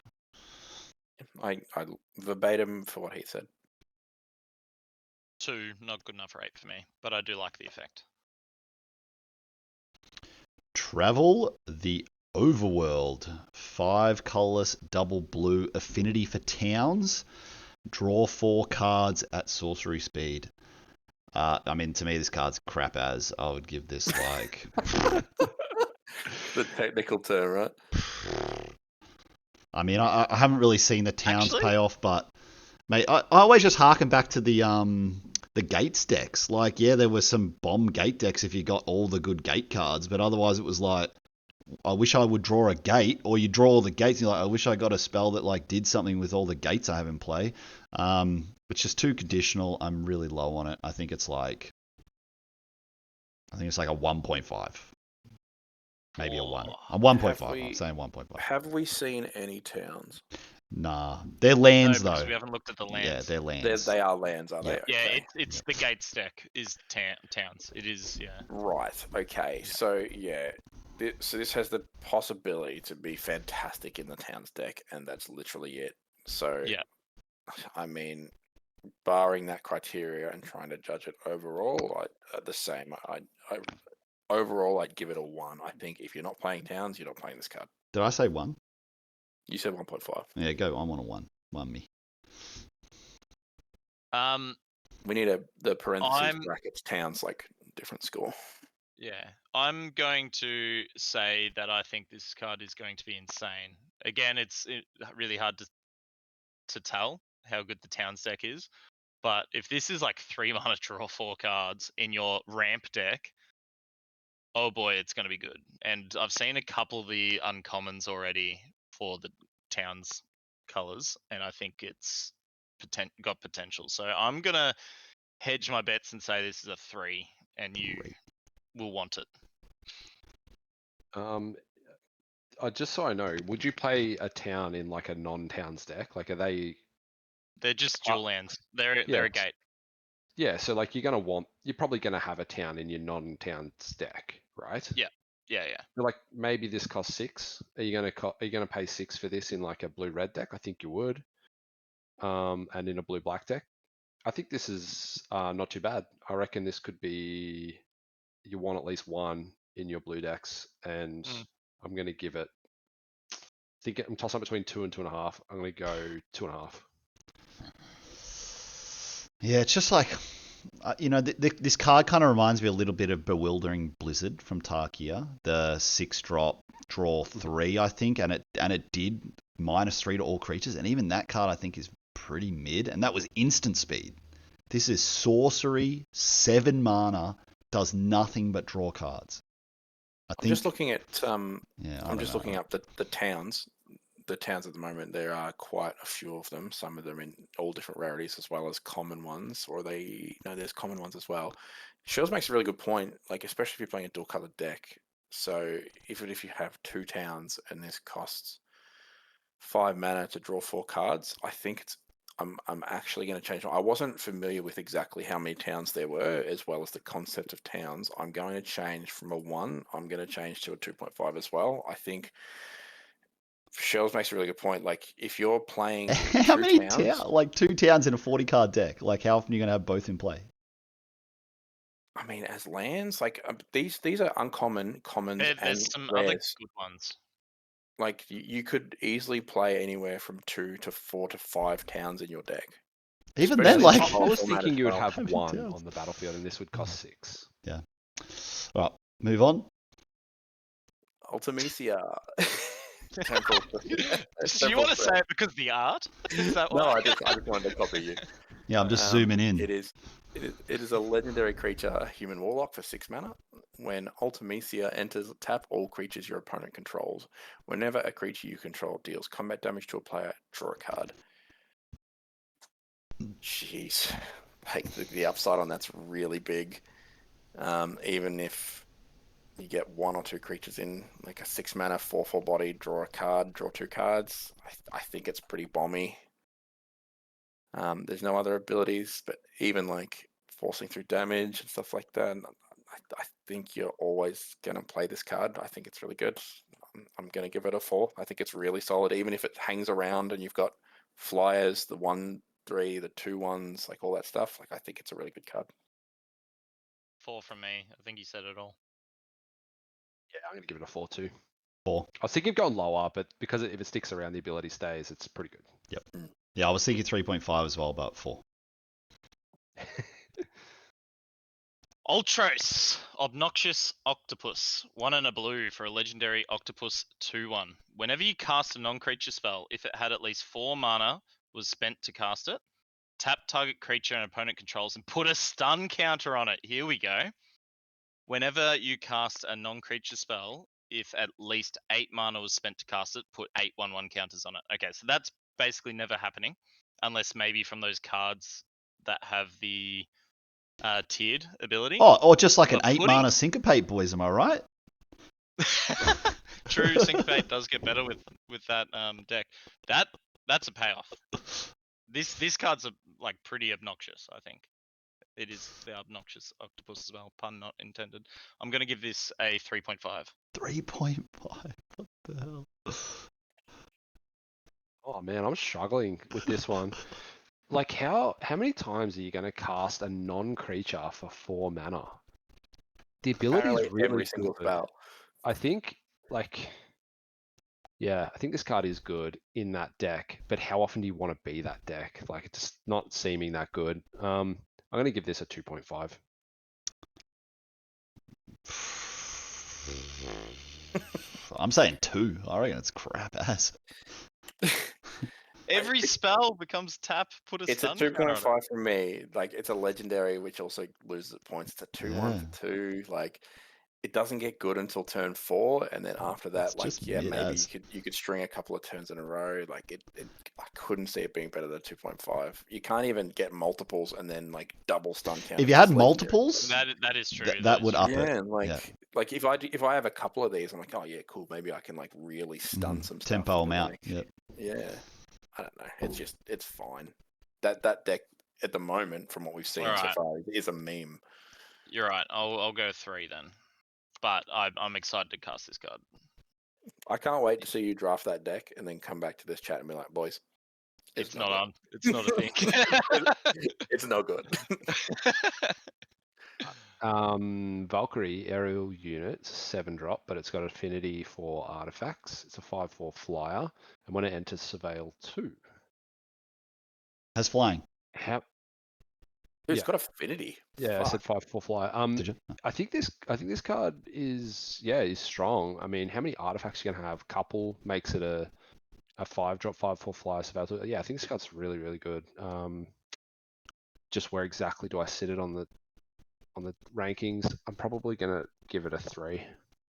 I verbatim for what he said. 2, not good enough for 8 for me, but I do like the effect. Travel the Overworld. 5 colorless, double blue, affinity for towns. Draw 4 cards at sorcery speed. I mean, to me, this card's crap as. I would give this like. The technical term, right? I mean, I haven't really seen the towns Actually? pay off, but mate, I always just harken back to the gates decks. Like, yeah, there was some bomb gate decks if you got all the good gate cards, but otherwise it was like, I wish I would draw a gate, or you draw all the gates, and you're like, I wish I got a spell that like did something with all the gates I have in play. It's just too conditional. I'm really low on it. I think it's like a 1.5. Maybe a 1. A 1.5. I'm saying 1.5. Have we seen any towns? Nah. They're No, lands, because though. we haven't looked at the Yeah, lands. they're lands. They are lands, are Yeah. they? Yeah, Okay. it's the Gates deck is towns. It is, yeah. Right. Okay. So yeah. So this has the possibility to be fantastic in the towns deck, and that's literally it. So Yeah. I mean, barring that criteria and trying to judge it overall, the same. Overall, I'd give it a 1. I think if you're not playing towns, you're not playing this card. Did I say 1? You said 1.5. Yeah, go. I'm on a 1. 1 me. We need the parentheses I'm- brackets towns like different score. Yeah, I'm going to say that I think this card is going to be insane. Again, it's really hard to tell how good the towns deck is, but if this is like 3 mana draw 4 cards in your ramp deck, oh boy, it's going to be good. And I've seen a couple of the uncommons already for the towns colors, and I think it's got potential. So I'm gonna hedge my bets and say this is a 3, and you will want it. Just so I know, would you play a town in like a non-towns deck? Like, are they? They're just dual lands. They're a gate. Yeah, so like you're probably gonna have a town in your non-towns deck, right? Yeah. So, like maybe this costs 6. Are you gonna pay 6 for this in like a blue-red deck? I think you would. And in a blue-black deck, I think this is not too bad. I reckon this could be you want at least 1 in your blue decks, and I'm gonna give it. I think I'm tossing up between 2 and 2.5. I'm gonna go 2.5. Yeah, it's just like, this card kind of reminds me a little bit of Bewildering Blizzard from Tarkia, the 6-drop draw 3, I think, and it did -3 to all creatures, and even that card I think is pretty mid, and that was instant speed. This is sorcery, 7 mana, does nothing but draw cards. I'm just looking at yeah, I'm just looking up the towns. The towns at the moment, there are quite a few of them. Some of them in all different rarities as well as common ones, or there's common ones as well. Shells makes a really good point, like especially if you're playing a dual colored deck. So even if you have 2 towns and this costs 5 mana to draw 4 cards, I think I'm actually going to change. I wasn't familiar with exactly how many towns there were, as well as the concept of towns. I'm going to change from a 1. I'm going to change to a 2.5 as well. I think Shells makes a really good point. Like if you're playing how many towns, like 2 towns in a 40-card deck? Like how often are you gonna have both in play? I mean, as lands, like these are uncommon, commons, and There's some rares. other good ones. Like you could easily play anywhere from 2 to 4 to 5 towns in your deck. Even Especially then, like, in I was format thinking as you would well. have How many 1 towns? on the battlefield, and this would cost 6. Yeah. All right, move on. Ultimecia. Do you want to say it because of the art? Is that No, why? I just wanted to copy you. Yeah, I'm just zooming in. It is a legendary creature, a human warlock for 6 mana. When Ultimecia enters, tap all creatures your opponent controls. Whenever a creature you control deals combat damage to a player, draw a card. Jeez, like the upside on that's really big. Even if you get 1 or 2 creatures in, like a 6 mana 4/4 body, draw a card, draw 2 cards. I think it's pretty bomby. There's no other abilities, but even like forcing through damage and stuff like that, I think you're always going to play this card. I think it's really good. I'm going to give it a 4. I think it's really solid, even if it hangs around and you've got flyers, the 1/3, the 2/1s, like all that stuff. Like I think it's a really good card. 4 from me. I think you said it all. Yeah, I'm gonna give it a 4 too. 4. I was thinking of going lower, but because if it sticks around, the ability stays. It's pretty good. Yeah, I was thinking 3.5 as well, but 4. Ultros, Obnoxious Octopus, 1 and a blue for a legendary octopus 2/1. Whenever you cast a non-creature spell, if it had at least 4 mana was spent to cast it, tap target creature an opponent controls and put a stun counter on it. Here we go. Whenever you cast a non-creature spell, if at least 8 mana was spent to cast it, put 8 1/1 counters on it. Okay, so that's basically never happening, unless maybe from those cards that have the tiered ability. Oh, or just like an But 8 putting- mana Syncopate, boys. Am I right? True, Syncopate does get better with that deck. That's a payoff. This card's like pretty obnoxious. I think it is the obnoxious octopus as well. Pun not intended. I'm gonna give this a 3.5. 3.5. What the hell? Oh man, I'm struggling with this one. Like, how many times are you going to cast a non-creature for 4 mana? The ability Apparently is really every single good. spell. I think, like, yeah, I think this card is good in that deck. But how often do you want to be that deck? Like, it's just not seeming that good. I'm going to give this a 2.5. I'm saying 2. I reckon it's crap ass. Every spell becomes tap. Put a It's a stun counter on it. 2.5 for me. Like, it's a legendary, which also loses points. It's a 2/1 Yeah. for 2. Like, it doesn't get good until turn 4, and then after that, It's just maybe mid-as. you could string a couple of turns in a row. Like, I couldn't see it being better than 2.5. You can't even get multiples and then like double stun count. If you had multiples, That is true. that would is up true. it. Yeah, and like Yeah. like if I have a couple of these, I'm like, oh yeah, cool. Maybe I can like really stun some stuff. Tempo them but, out. like, Yep. Yeah, I don't know. It's fine. That deck at the moment, from what we've seen so Alright. far, is a meme. You're right. I'll go 3 then. But I'm excited to cast this card. I can't wait to see you draft that deck and then come back to this chat and be like, boys, It's no not good. on. It's not a thing. It's no good. Valkyrie aerial unit, it's a 7-drop, but it's got affinity for artifacts. It's a 5/4 flyer, and when it enters Surveil 2. Has flying. How? Dude, it's Yeah. got affinity. Yeah, I said 5/4 flyer. Did you? I think this card is strong. I mean, how many artifacts you gonna have? Couple makes it a 5-drop 5/4 flyer. So yeah, I think this card's really, really good. Just where exactly do I sit it on the rankings? I'm probably gonna give it a 3.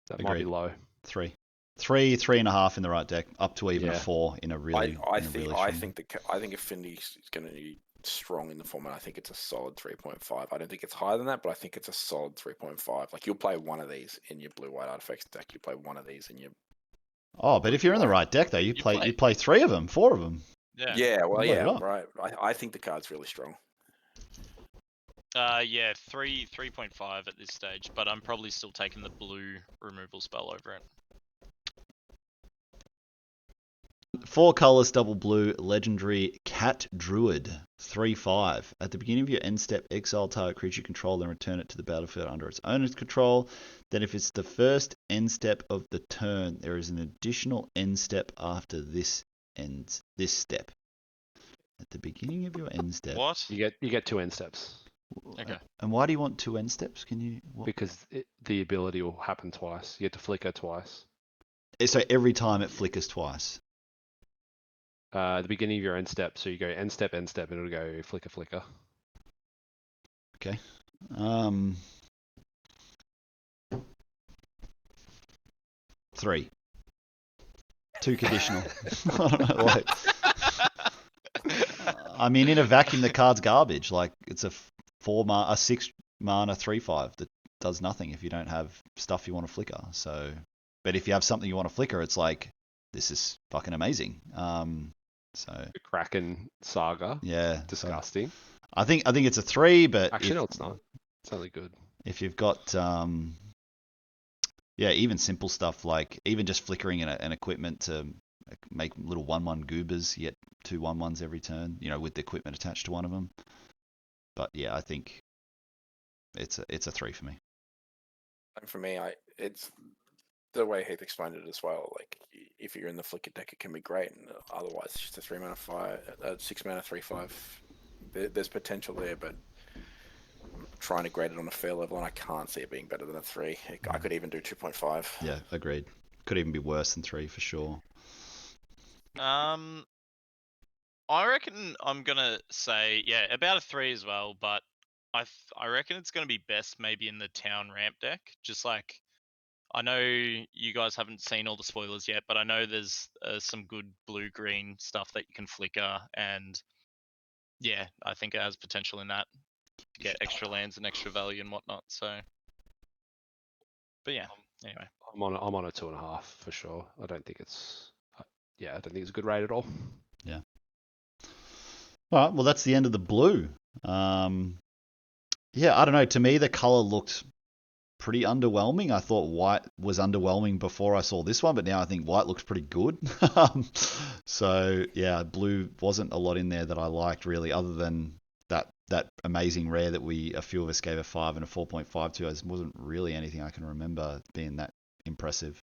That might be Agreed. low. 3. 3.5 in the right deck, up to even a Yeah. 4 in a really. I in a think really I strong think affinity is going to be strong in the format. I think it's a solid 3.5. I don't think it's higher than that, but I think it's a solid 3.5. Like, you'll play one of these in your blue-white artifacts deck. You play one of these in your Oh, but if you're in the right deck, though, you play- play 3 of them, 4 of them. Yeah. well, Load it up. right. I think the card's really strong. Yeah, 3.5 at this stage, but I'm probably still taking the blue removal spell over it. 4 colors, double blue, legendary Cat Druid, 3/5. At the beginning of your end step, exile target creature you control, then return it to the battlefield under its owner's control. Then, if it's the first end step of the turn, there is an additional end step after this step. At the beginning of your end step. What? You get 2 end steps Okay. And why do you want 2 end steps? Can you? What? because the ability will happen twice. You get to flicker twice. So every time it flickers twice. At the beginning of your end step, so you go end step, and it'll go flicker, flicker. Okay. 3. 2 conditional. I don't know. Like, I mean, in a vacuum, the card's garbage. Like, it's a 6 mana 3/5 that does nothing if you don't have stuff you want to flicker. So, but if you have something you want to flicker, it's like, this is fucking amazing. So The Kraken Saga, yeah, disgusting. I think it's a 3, but Actually, no, it's not. It's only good. if you've got even simple stuff like even just flickering an equipment to make little 1/1 goobers, you get 2 1/1s every turn, with the equipment attached to one of them. But yeah, I think it's a 3 for me. And for me, it's the way Heath explained it as well. Like, if you're in the flicker deck, it can be great, and otherwise, it's just a 3 mana 6 mana 3/5. There's potential there, but trying to grade it on a fair level, and I can't see it being better than a 3. I could even do 2.5. Yeah, agreed. Could even be worse than 3 for sure. I reckon I'm gonna say about a 3 as well, but I reckon it's gonna be best maybe in the town ramp deck. Just like I know you guys haven't seen all the spoilers yet, but I know there's some good blue-green stuff that you can flicker, and yeah, I think it has potential in that to get extra lands and extra value and whatnot. So, but yeah, anyway. I'm on a 2.5 for sure. I don't think it's a good rate at all. Yeah. All right. Well, that's the end of the blue. Yeah, I don't know. To me, the color looked pretty underwhelming. I thought white was underwhelming before I saw this one, but now I think white looks pretty good. So yeah, blue wasn't a lot in there that I liked really, other than that amazing rare that a few of us gave a 5 and a 4.5 to. It wasn't really anything I can remember being that impressive.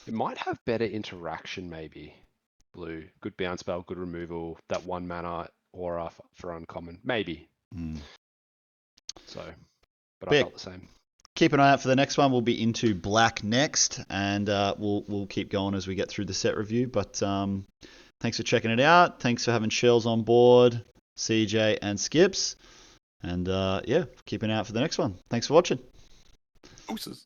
It might have better interaction, maybe. Blue, good bounce spell, good removal, that 1 mana aura for uncommon, maybe. So, but I felt the same. Keep an eye out for the next one. We'll be into black next, and we'll keep going as we get through the set review. But thanks for checking it out. Thanks for having Shells on board, CJ and Skips. And yeah, keep an eye out for the next one. Thanks for watching. Ooses.